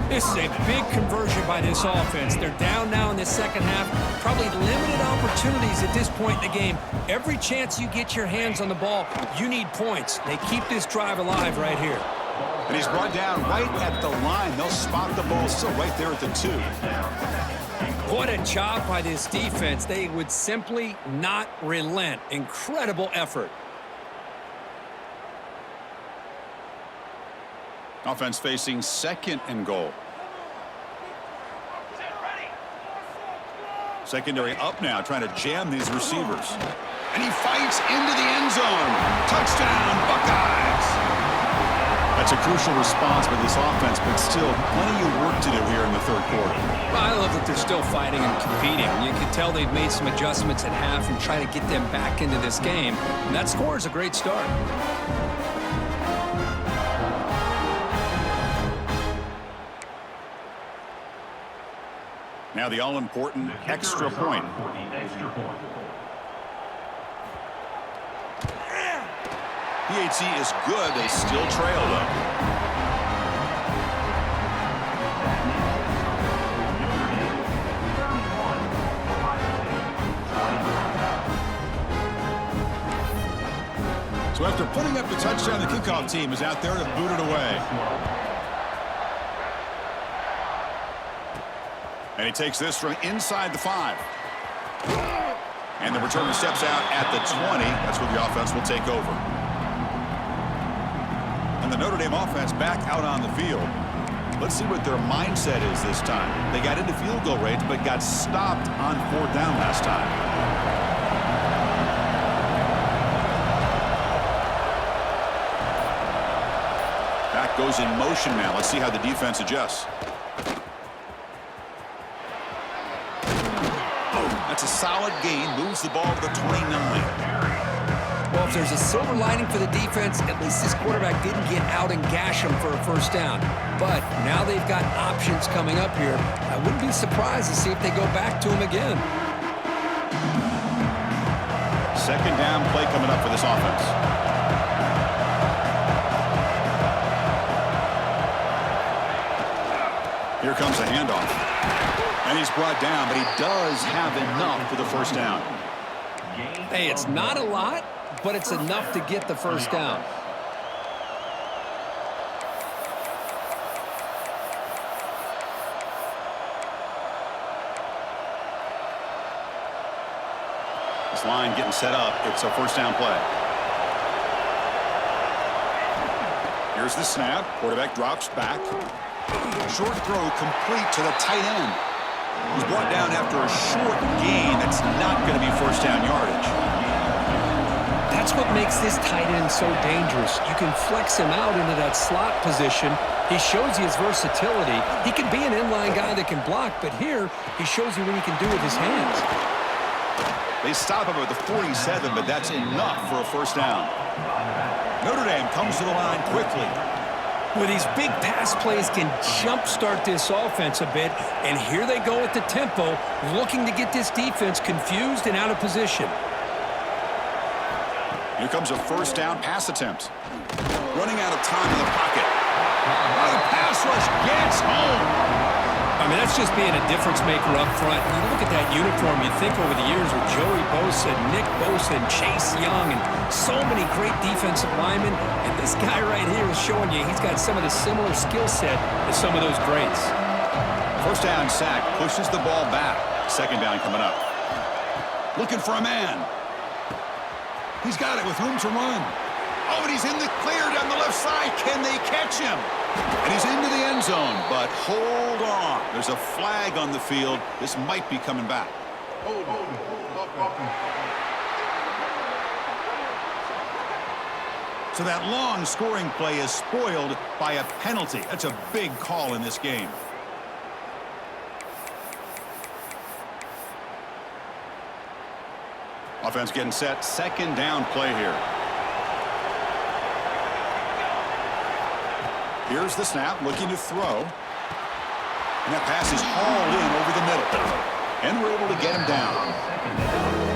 This is a big conversion by this offense. They're down now in the second half. Probably limited opportunities at this point in the game. Every chance you get your hands on the ball, you need points. They keep this drive alive right here.
And he's brought down right at the line. They'll spot the ball still right there at the 2.
What a job by this defense. They would simply not relent. Incredible effort.
Offense facing 2nd and goal. Secondary up now, trying to jam these receivers. And he fights into the end zone. Touchdown, Buckeyes! That's a crucial response by this offense, but still plenty of work to do here in the 3rd quarter.
Well, I love that they're still fighting and competing. You can tell they've made some adjustments at half and try to get them back into this game. And that score is a great start.
Now the all-important extra point. PAT is good. They still trail, though. So after putting up the touchdown, the kickoff team is out there to boot it away. And he takes this from inside the 5. And the returner steps out at the 20. That's where the offense will take over. And the Notre Dame offense back out on the field. Let's see what their mindset is this time. They got into field goal range, but got stopped on 4th down last time. goes in motion now. Let's see how the defense adjusts. That's a solid gain. Moves the ball to the 29.
Well, if there's a silver lining for the defense, at least this quarterback didn't get out and gash him for a first down. But now they've got options coming up here. I wouldn't be surprised to see if they go back to him again.
Second down play coming up for this offense. Here comes a handoff. And he's brought down, but he does have enough for the first down.
Hey, it's not a lot, but it's enough to get the first down.
This line getting set up. It's a first down play. Here's the snap. Quarterback drops back. Short throw complete to the tight end. He's brought down after a short gain. That's not going to be first down yardage.
That's what makes this tight end so dangerous. You can flex him out into that slot position. He shows you his versatility. He can be an inline guy that can block, but here he shows you what he can do with his hands.
They stop him at the 47, but that's enough for a first down. Notre Dame comes to the line quickly.
Well, these big pass plays can jumpstart this offense a bit, and here they go at the tempo, looking to get this defense confused and out of position.
Here comes a first down pass attempt. Running out of time in the pocket. The pass rush gets home.
I mean, that's just being a difference maker up front. You look at that uniform, you think over the years with Joey Bosa, Nick Bosa, and Chase Young, and so many great defensive linemen. And this guy right here is showing you he's got some of the similar skill set as some of those greats.
First down sack pushes the ball back. Second down coming up. Looking for a man. He's got it with room to run. Oh, and he's in the clear down the left side. Can they catch him? And he's into the end zone, but hold on. There's a flag on the field. This might be coming back. So that long scoring play is spoiled by a penalty. That's a big call in this game. Offense getting set. Second down play here. Here's the snap, looking to throw. And that pass is hauled in over the middle. And we're able to get him down.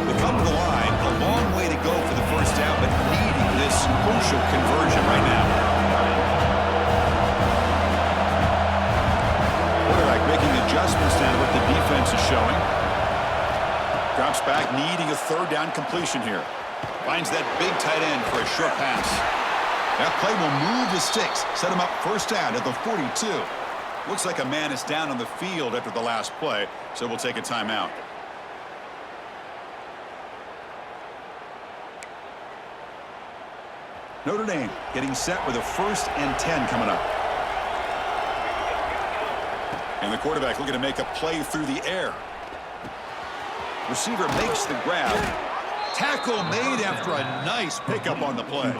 They come to the line, a long way to go for the first down, but needing this crucial conversion right now. Quarterback making adjustments down to what the defense is showing. Drops back, needing a third down completion here. Finds that big tight end for a short pass. That play will move the sticks, set him up first down at the 42. Looks like a man is down on the field after the last play, so we'll take a timeout. Notre Dame getting set with a 1st and 10 coming up. And the quarterback looking to make a play through the air. Receiver makes the grab. Tackle made after a nice pickup on the play.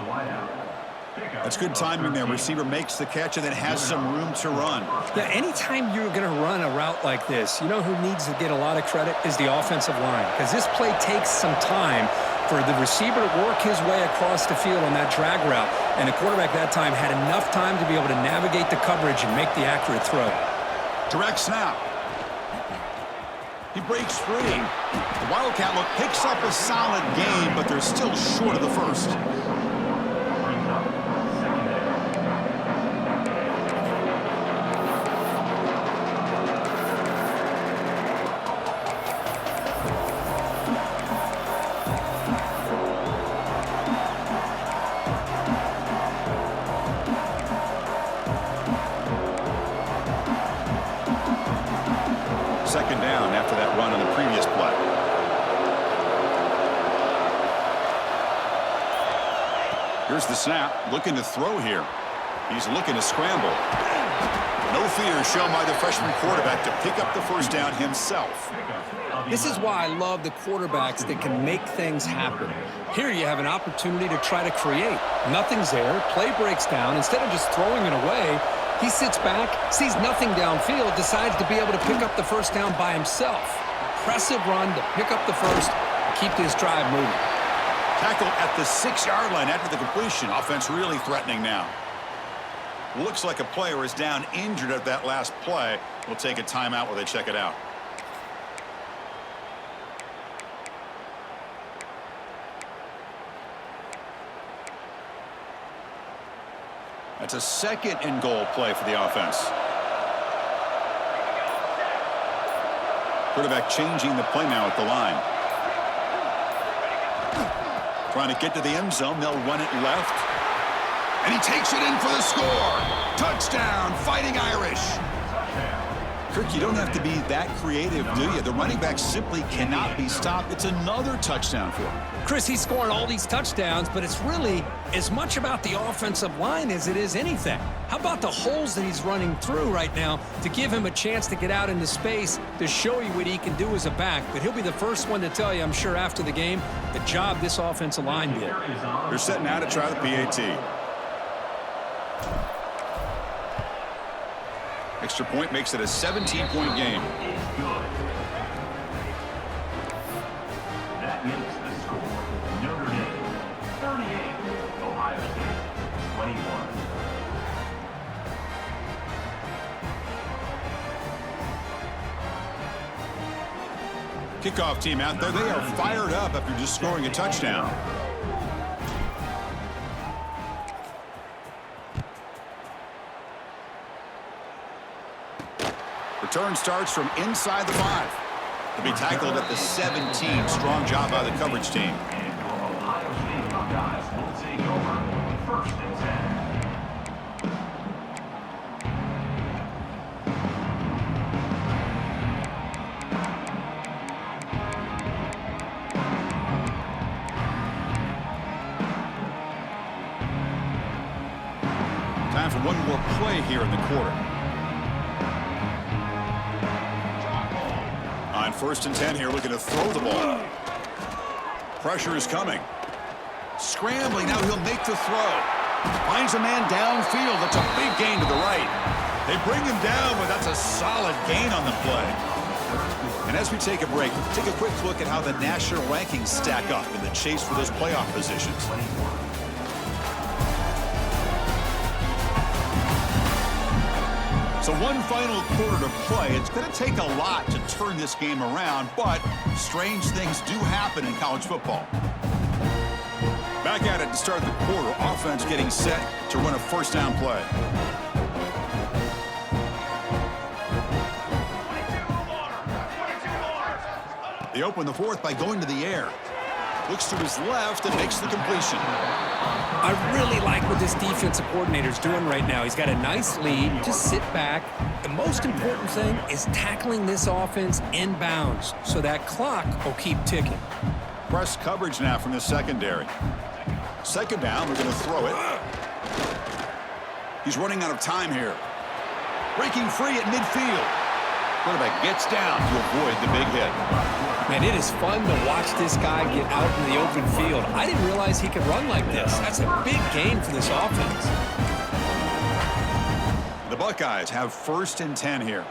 That's good timing there. Receiver makes the catch and then has some room to run.
Yeah, anytime you're going to run a route like this, you know who needs to get a lot of credit is the offensive line. Because this play takes some time for the receiver to work his way across the field on that drag route. And the quarterback that time had enough time to be able to navigate the coverage and make the accurate throw.
Direct snap. He breaks free. The Wildcat look picks up a solid game, but they're still short of the first. Second down after that run on the previous play. Here's the snap, looking to throw here. He's looking to scramble. No fear shown by the freshman quarterback to pick up the first down himself.
This is why I love the quarterbacks that can make things happen. Here you have an opportunity to try to create. Nothing's there. Play breaks down. Instead of just throwing it away, he sits back, sees nothing downfield, decides to be able to pick up the first down by himself. Impressive run to pick up the first, keep this drive moving.
Tackled at the 6-yard line after the completion. Offense really threatening now. Looks like a player is down injured at that last play. We'll take a timeout while they check it out. That's a 2nd and goal play for the offense. Quarterback changing the play now at the line. Trying to get to the end zone. They'll run it left. And he takes it in for the score. Touchdown, Fighting Irish. Kirk, you don't have to be that creative, do you? The running back simply cannot be stopped. It's another touchdown for him.
Chris, he's scoring all these touchdowns, but it's really as much about the offensive line as it is anything. How about the holes that he's running through right now to give him a chance to get out into space to show you what he can do as a back? But he'll be the first one to tell you, I'm sure, after the game, the job this offensive line did.
They're setting now to try the PAT. Extra point makes it a 17-point game.
That makes the score Notre Dame 38, Ohio State 21.
Kickoff team out there. They are fired up after just scoring a touchdown. Return starts from inside the 5. To be tackled at the 17. Strong job by the coverage team.
And your Ohio State Buckeyes will take over 1st and
10. Time for one more play here in the quarter. On 1st and 10 here, looking to throw the ball. Pressure is coming. Scrambling, now he'll make the throw. Finds a man downfield. That's a big gain to the right. They bring him down, but that's a solid gain on the play. And as we take a break, take a quick look at how the national rankings stack up in the chase for those playoff positions. So one final quarter to play. It's going to take a lot to turn this game around, but strange things do happen in college football. Back at it to start the quarter. Offense getting set to run a 1st down play. They open the 4th by going to the air. Looks to his left and makes the completion.
I really like what this defensive coordinator's doing right now. He's got a nice lead. Just sit back. The most important thing is tackling this offense inbounds so that clock will keep ticking.
Press coverage now from the secondary. 2nd down, we're going to throw it. He's running out of time here. Breaking free at midfield. Quarterback gets down to avoid the big hit.
Man, it is fun to watch this guy get out in the open field. I didn't realize he could run like this. That's a big gain for this offense.
The Buckeyes have 1st and 10 here.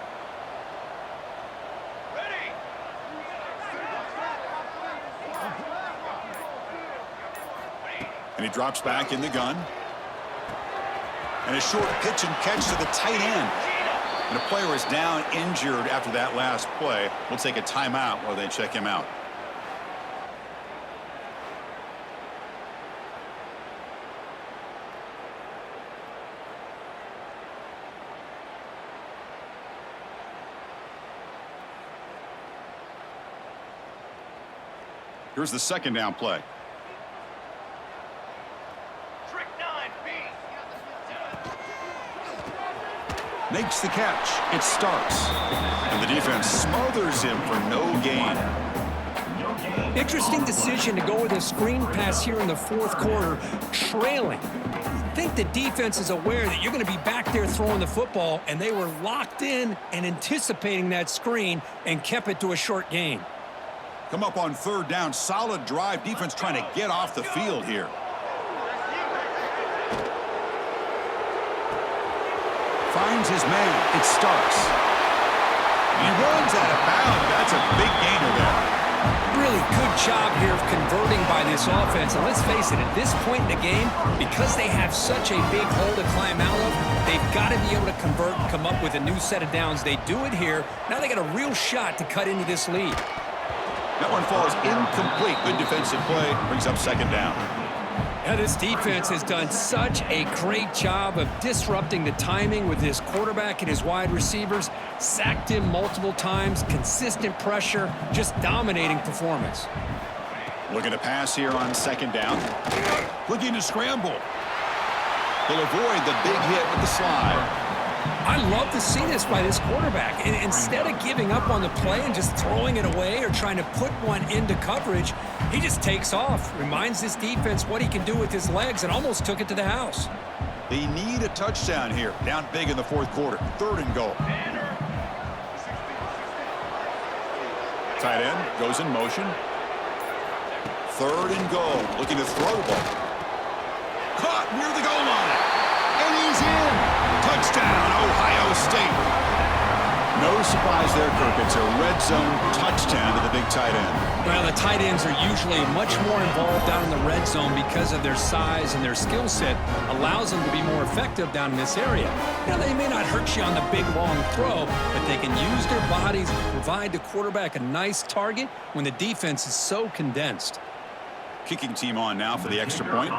And he drops back in the gun. And a short pitch and catch to the tight end. And a player is down injured after that last play. We'll take a timeout while they check him out. Here's the 2nd down play. Makes the catch. It starts. And the defense smothers him for no gain.
Interesting decision to go with a screen pass here in the 4th quarter, trailing. I think the defense is aware that you're going to be back there throwing the football, and they were locked in and anticipating that screen and kept it to a short gain.
Come up on third down. Solid drive. Defense trying to get off the field here. Finds his man. It starts. He runs out of bounds. That's a big gainer there.
Really good job here of converting by this offense. And let's face it, at this point in the game, because they have such a big hole to climb out of, they've got to be able to convert and come up with a new set of downs. They do it here. Now they got a real shot to cut into this lead.
That one falls incomplete. Good defensive play. Brings up second down.
Now this defense has done such a great job of disrupting the timing with his quarterback and his wide receivers. Sacked him multiple times. Consistent pressure. Just dominating performance.
Looking to pass here on second down. Looking to scramble. He'll avoid the big hit with the slide.
I love to see this by this quarterback. And instead of giving up on the play and just throwing it away or trying to put one into coverage, he just takes off, reminds this defense what he can do with his legs, and almost took it to the house.
They need a touchdown here. Down big in the fourth quarter. Third and goal. Tight end goes in motion. Third and goal. Looking to throw the ball. Caught near the goal line. And he's in. Touchdown, Ohio State. No surprise there, Kirk. It's a red zone touchdown to the big tight end.
Well, the tight ends are usually much more involved down in the red zone because of their size and their skill set allows them to be more effective down in this area. Now, they may not hurt you on the big, long throw, but they can use their bodies to provide the quarterback a nice target when the defense is so condensed.
Kicking team on now for the extra point.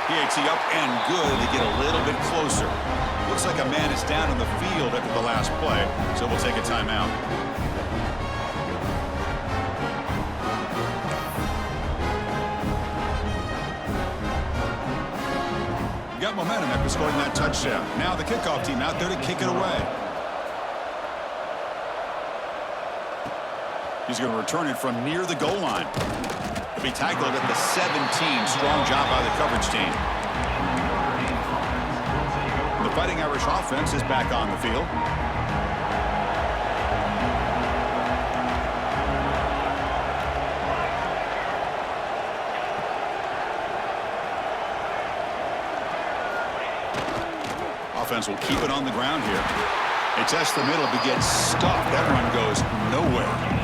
PAT up and good. They get a little bit closer. Looks like a man is down in the field after the last play, so we'll take a timeout. Got momentum after scoring that touchdown. Now the kickoff team out there to kick it away. He's going to return it from near the goal line. He'll be tackled at the 17. Strong job by the coverage team. The Fighting Irish offense is back on the field. Offense will keep it on the ground here. They test the middle, but gets stuffed. That run goes nowhere.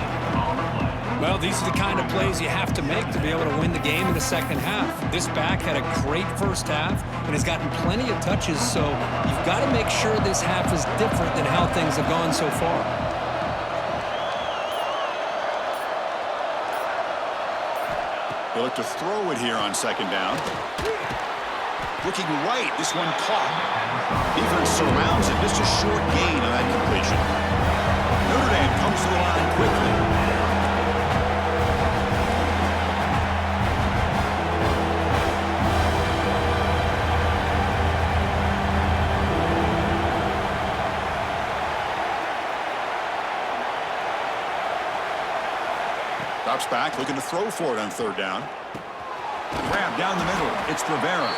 Well, these are the kind of plays you have to make to be able to win the game in the second half. This back had a great first half and has gotten plenty of touches, so you've got to make sure this half is different than how things have gone so far.
They look to throw it here on second down. Looking right, this one caught. Defense surrounds it. Just a short gain on that completion. Notre Dame comes to the line quickly. Drops back, looking to throw for it on third down. Grab down the middle. It's Rivera.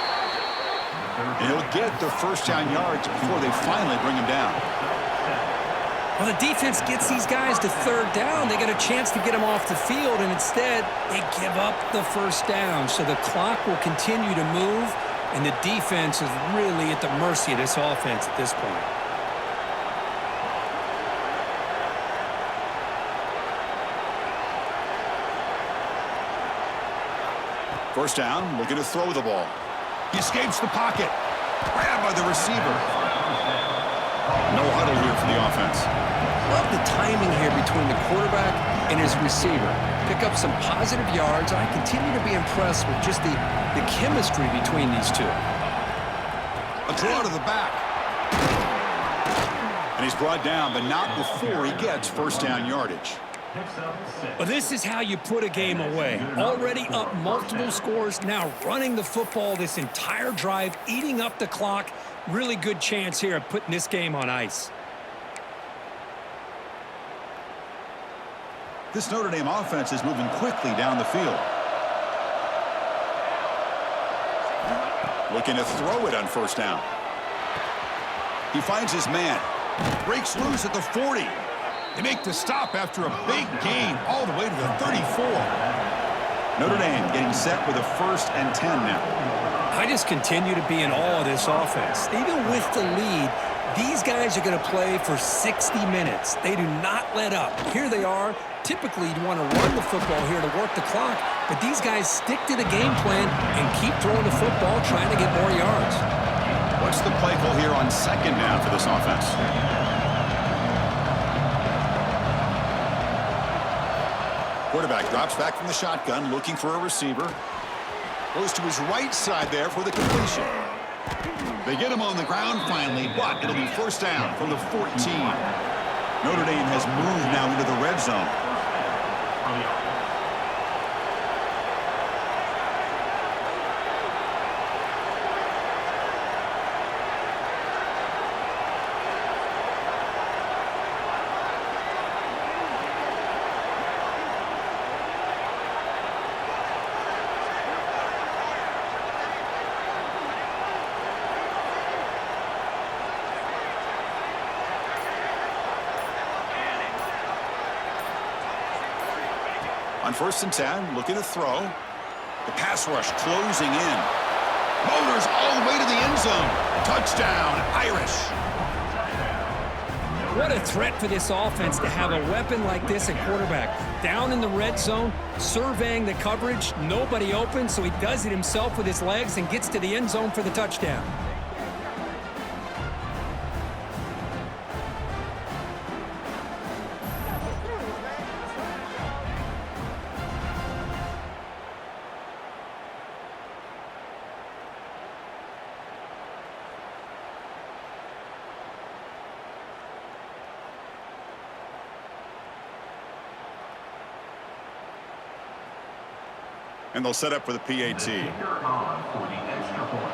And he'll get the first down yards before they finally bring him down.
Well, the defense gets these guys to third down. They get a chance to get them off the field, and instead they give up the first down. So the clock will continue to move, and the defense is really at the mercy of this offense at this point.
First down, looking to throw the ball. He escapes the pocket. Grabbed by the receiver. No huddle here for the offense.
Love the timing here between the quarterback and his receiver. Pick up some positive yards. I continue to be impressed with just the chemistry between these two.
A draw to the back. And he's brought down, but not before he gets first down yardage.
Well, this is how you put a game away. Already up multiple scores, now running the football this entire drive, eating up the clock. Really good chance here of putting this game on ice.
This Notre Dame offense is moving quickly down the field. Looking to throw it on first down. He finds his man. Breaks loose at the 40. They make the stop after a big gain all the way to the 34. Notre Dame getting set with a 1st and 10 now.
I just continue to be in awe of this offense. Even with the lead, these guys are going to play for 60 minutes. They do not let up. Here they are. Typically, you'd want to run the football here to work the clock, but these guys stick to the game plan and keep throwing the football, trying to get more yards.
What's the play call here on 2nd down for this offense? Quarterback drops back from the shotgun, looking for a receiver. Goes to his right side there for the completion. They get him on the ground finally, but it'll be 1st down from the 14. Notre Dame has moved now into the red zone. On 1st and 10, looking to throw. The pass rush closing in. Motors all the way to the end zone. Touchdown, Irish.
What a threat for this offense to have a weapon like this at quarterback. Down in the red zone, surveying the coverage, nobody open, so he does it himself with his legs and gets to the end zone for the touchdown.
And they'll set up for the PAT.
Kicker on for the extra point.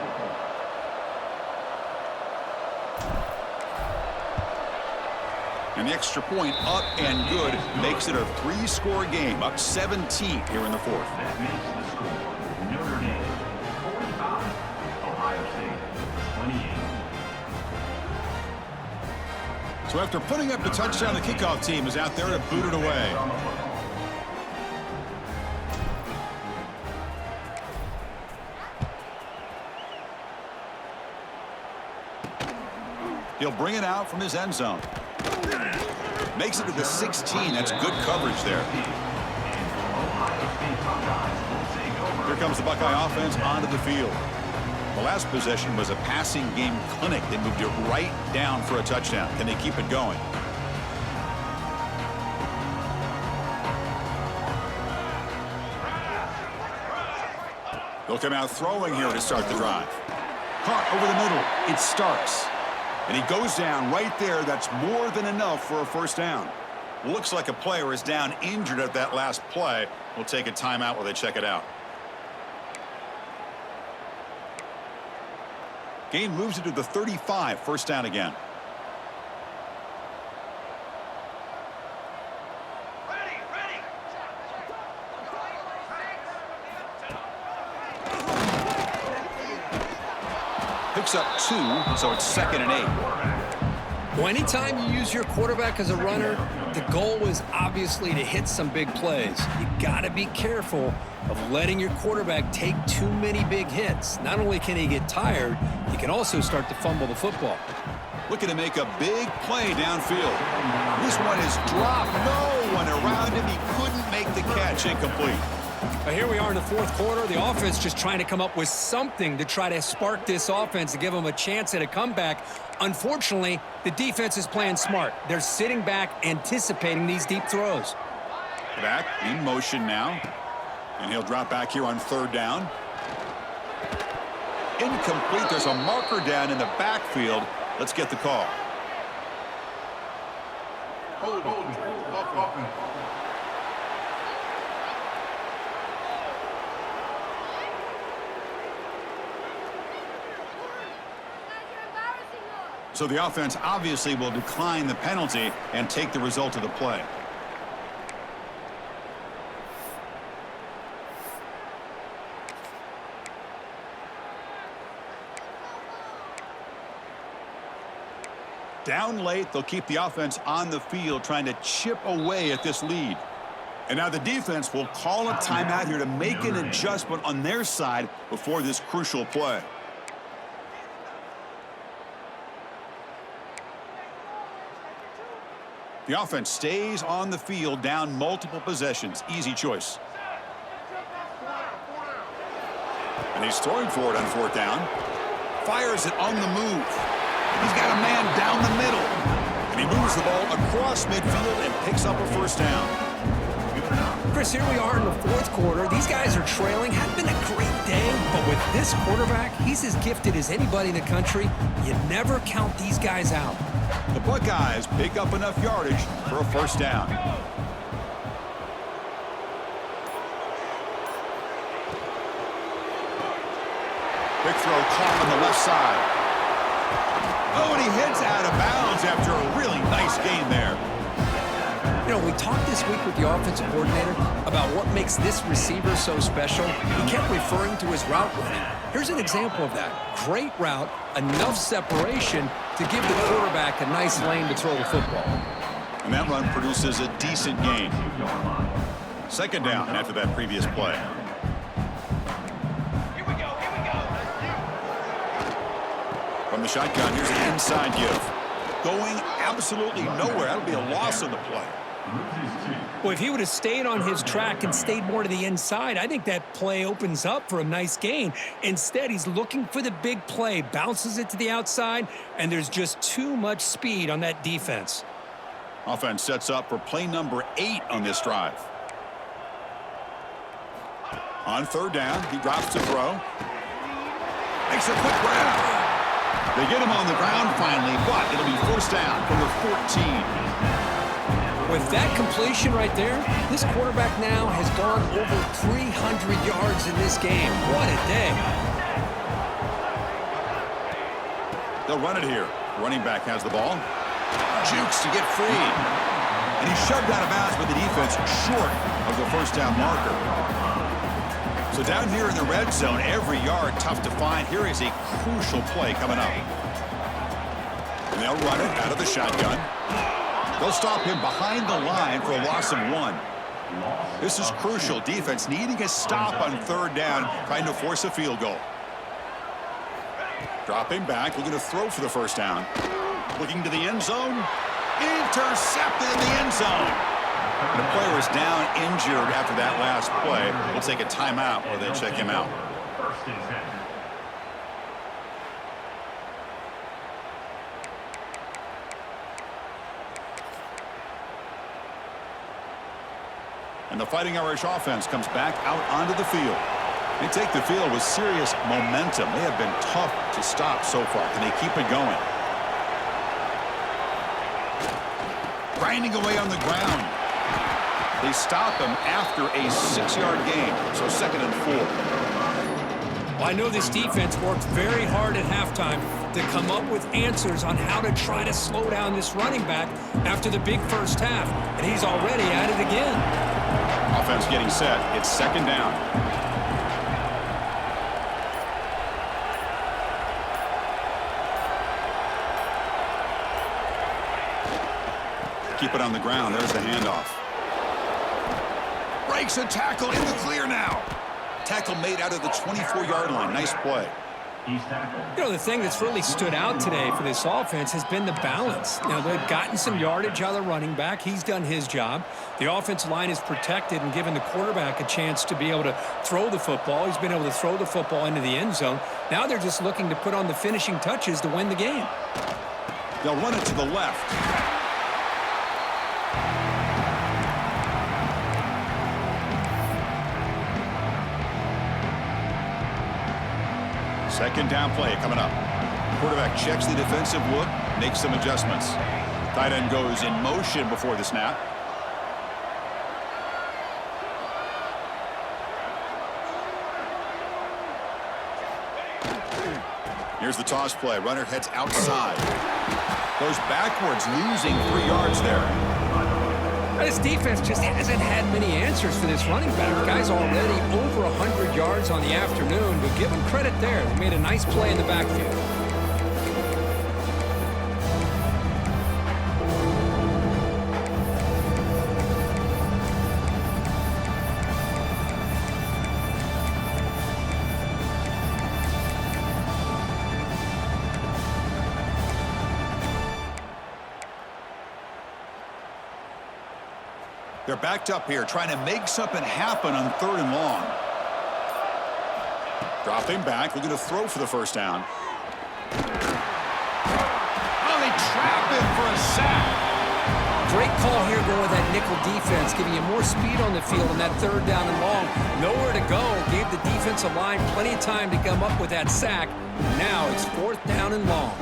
And the extra point up and good makes it a 3-score game, up 17 here in the 4th.
That makes the score Notre Dame 45, Ohio State 28.
So after putting up the touchdown, the kickoff team is out there to boot it away. He'll bring it out from his end zone. Makes it to the 16. That's good coverage there. Here comes the Buckeye offense onto the field. The last possession was a passing game clinic. They moved it right down for a touchdown. Can they keep it going? They'll come out throwing here to start the drive. Caught over the middle. It's Starks. And he goes down right there. That's more than enough for a 1st down. Looks like a player is down injured at that last play. We'll take a timeout while they check it out. Gain moves it to the 35. 1st down again. Picks up 2, so it's 2nd and 8.
Well, anytime you use your quarterback as a runner, the goal is obviously to hit some big plays. You got to be careful of letting your quarterback take too many big hits. Not only can he get tired, he can also start to fumble the football.
Looking to make a big play downfield. This one is dropped. No one around him. He couldn't make the catch. Incomplete.
But here we are in the 4th quarter. The offense just trying to come up with something to try to spark this offense to give them a chance at a comeback. Unfortunately, the defense is playing smart. They're sitting back, anticipating these deep throws.
Back in motion now. And he'll drop back here on 3rd down. Incomplete. There's a marker down in the backfield. Let's get the call.
Hold.
So the offense obviously will decline the penalty and take the result of the play. Down late, they'll keep the offense on the field trying to chip away at this lead. And now the defense will call a timeout here to make an adjustment on their side before this crucial play. The offense stays on the field down multiple possessions. Easy choice. And he's throwing for it on fourth down. Fires it on the move. He's got a man down the middle. And he moves the ball across midfield and picks up a first down.
Chris, here we are in the fourth quarter. These guys are trailing. Had been a great day, but with this quarterback, he's as gifted as anybody in the country. You never count these guys out.
The Buckeyes pick up enough yardage for a first down. Big throw caught on the left side. Oh, and he heads out of bounds after a really nice gain there.
You know, we talked this week with the offensive coordinator about what makes this receiver so special. He kept referring to his route running. Here's an example of that. Great route, enough separation to give the quarterback a nice lane to throw the football.
And that run produces a decent gain. Second down after that previous play. From the shotgun, here's an inside give. Going absolutely nowhere. That'll be a loss on the play.
Well, if he would have stayed on his track and stayed more to the inside, I think that play opens up for a nice gain. Instead, he's looking for the big play, bounces it to the outside, and there's just too much speed on that defense.
Offense sets up for play number 8 on this drive. On third down, he drops to throw. Makes a quick grab. They get him on the ground finally, but it'll be first down from the 14.
With that completion right there, this quarterback now has gone over 300 yards in this game. What a day.
They'll run it here. Running back has the ball. Jukes to get free. And he's shoved out of bounds by the defense short of the first down marker. So down here in the red zone, every yard tough to find. Here is a crucial play coming up. And they'll run it out of the shotgun. They'll stop him behind the line for a loss of 1. This is crucial. Defense needing a stop on third down, trying to force a field goal. Dropping back, looking to throw for the first down. Looking to the end zone. Intercepted in the end zone. The player is down injured after that last play. We'll take a timeout or they'll check him out.
First and 10.
And the Fighting Irish offense comes back out onto the field. They take the field with serious momentum. They have been tough to stop so far. Can they keep it going? Grinding away on the ground. They stop him after a 6-yard gain. So 2nd and 4.
Well, I know this defense worked very hard at halftime to come up with answers on how to try to slow down this running back after the big first half. And he's already at it again.
Offense getting set. It's 2nd down. Keep it on the ground. There's the handoff. Breaks a tackle in the clear now. Tackle made out of the 24-yard line. Nice play.
You know, the thing that's really stood out today for this offense has been the balance. Now, they've gotten some yardage out of the running back. He's done his job. The offensive line is protected and given the quarterback a chance to be able to throw the football. He's been able to throw the football into the end zone. Now they're just looking to put on the finishing touches to win the game.
They'll run it to the left. Second down play coming up. Quarterback checks the defensive look, makes some adjustments. Tight end goes in motion before the snap. Here's the toss play. Runner heads outside. Goes backwards, losing 3 yards there.
This defense just hasn't had many answers for this running back. The guy's already over 100 yards on the afternoon, but give him credit there. They made a nice play in the backfield.
They're backed up here, trying to make something happen on 3rd and long. Dropping back, looking to throw for the first down. Oh, they trap him for a sack.
Great call here going with that nickel defense, giving you more speed on the field on that 3rd down and long. Nowhere to go. Gave the defensive line plenty of time to come up with that sack. Now it's 4th down and long.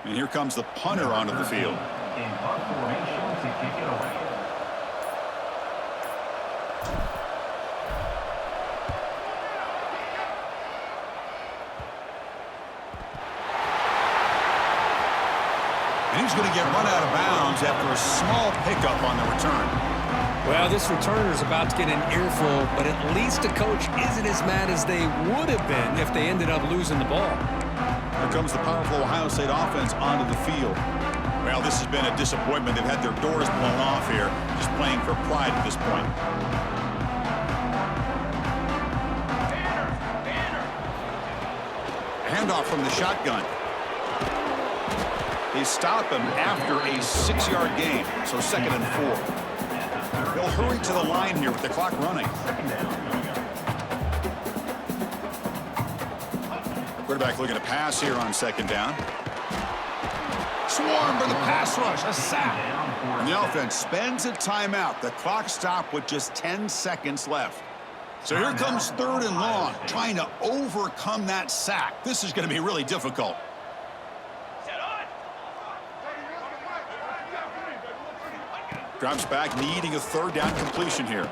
And here comes the punter onto the field.
In punt formation to kick it away.
And he's going to get run out of bounds after a small pickup on the return.
Well, this returner is about to get an earful, but at least the coach isn't as mad as they would have been if they ended up losing the ball.
Here comes the powerful Ohio State offense onto the field. Well, this has been a disappointment. They've had their doors blown off here, just playing for pride at this point. Handoff from the shotgun. They stop him after a 6-yard gain, so 2nd and 4. They'll hurry to the line here with the clock running. Quarterback looking to pass here on 2nd down. Swarm for the pass rush, a sack. And the offense spends a timeout. The clock stopped with just 10 seconds left. So here comes 3rd and long, trying to overcome that sack. This is going to be really difficult. Drops back, needing a 3rd down completion here.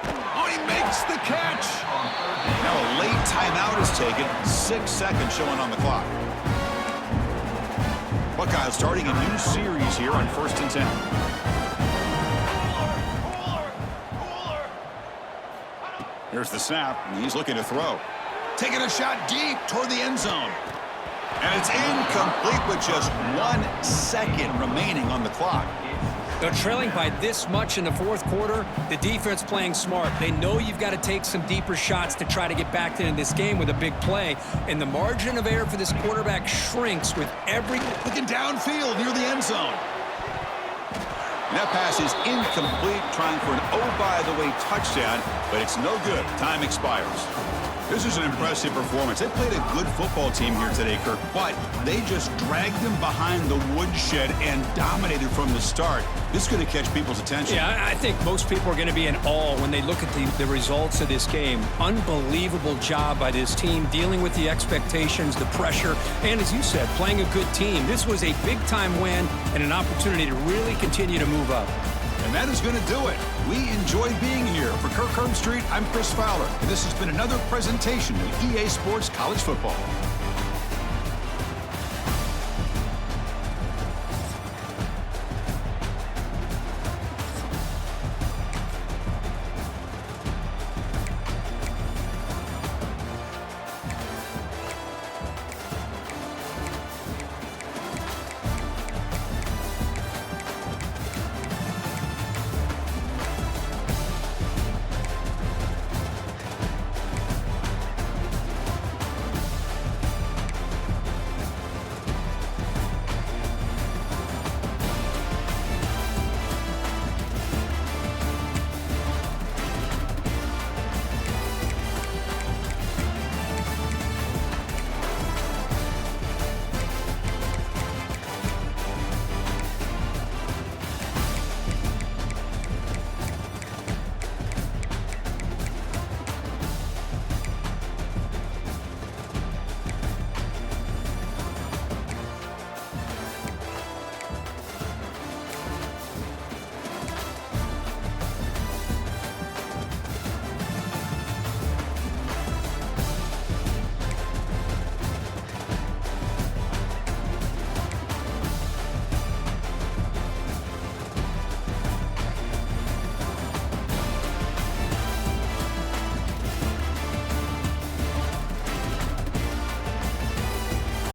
Oh, he makes the catch. Now a late timeout is taken. 6 seconds showing on the clock. Buckeyes starting a new series here on 1st and 10. Here's the snap, and he's looking to throw. Taking a shot deep toward the end zone. And it's incomplete with just 1 second remaining on the clock.
They're trailing by this much in the 4th quarter. The defense playing smart. They know you've got to take some deeper shots to try to get back into this game with a big play. And the margin of error for this quarterback shrinks with every...
Looking downfield near the end zone. And that pass is incomplete, trying for an oh-by-the-way touchdown, but it's no good. Time expires. This is an impressive performance. They played a good football team here today, Kirk, but they just dragged them behind the woodshed and dominated from the start. This is going to catch people's attention.
Yeah, I think most people are going to be in awe when they look at the results of this game. Unbelievable job by this team, dealing with the expectations, the pressure, and as you said, playing a good team. This was a big-time win and an opportunity to really continue to move up.
And that is going to do it. We enjoyed being here. For Kirk Herbstreit, I'm Chris Fowler, and this has been another presentation of EA Sports College Football.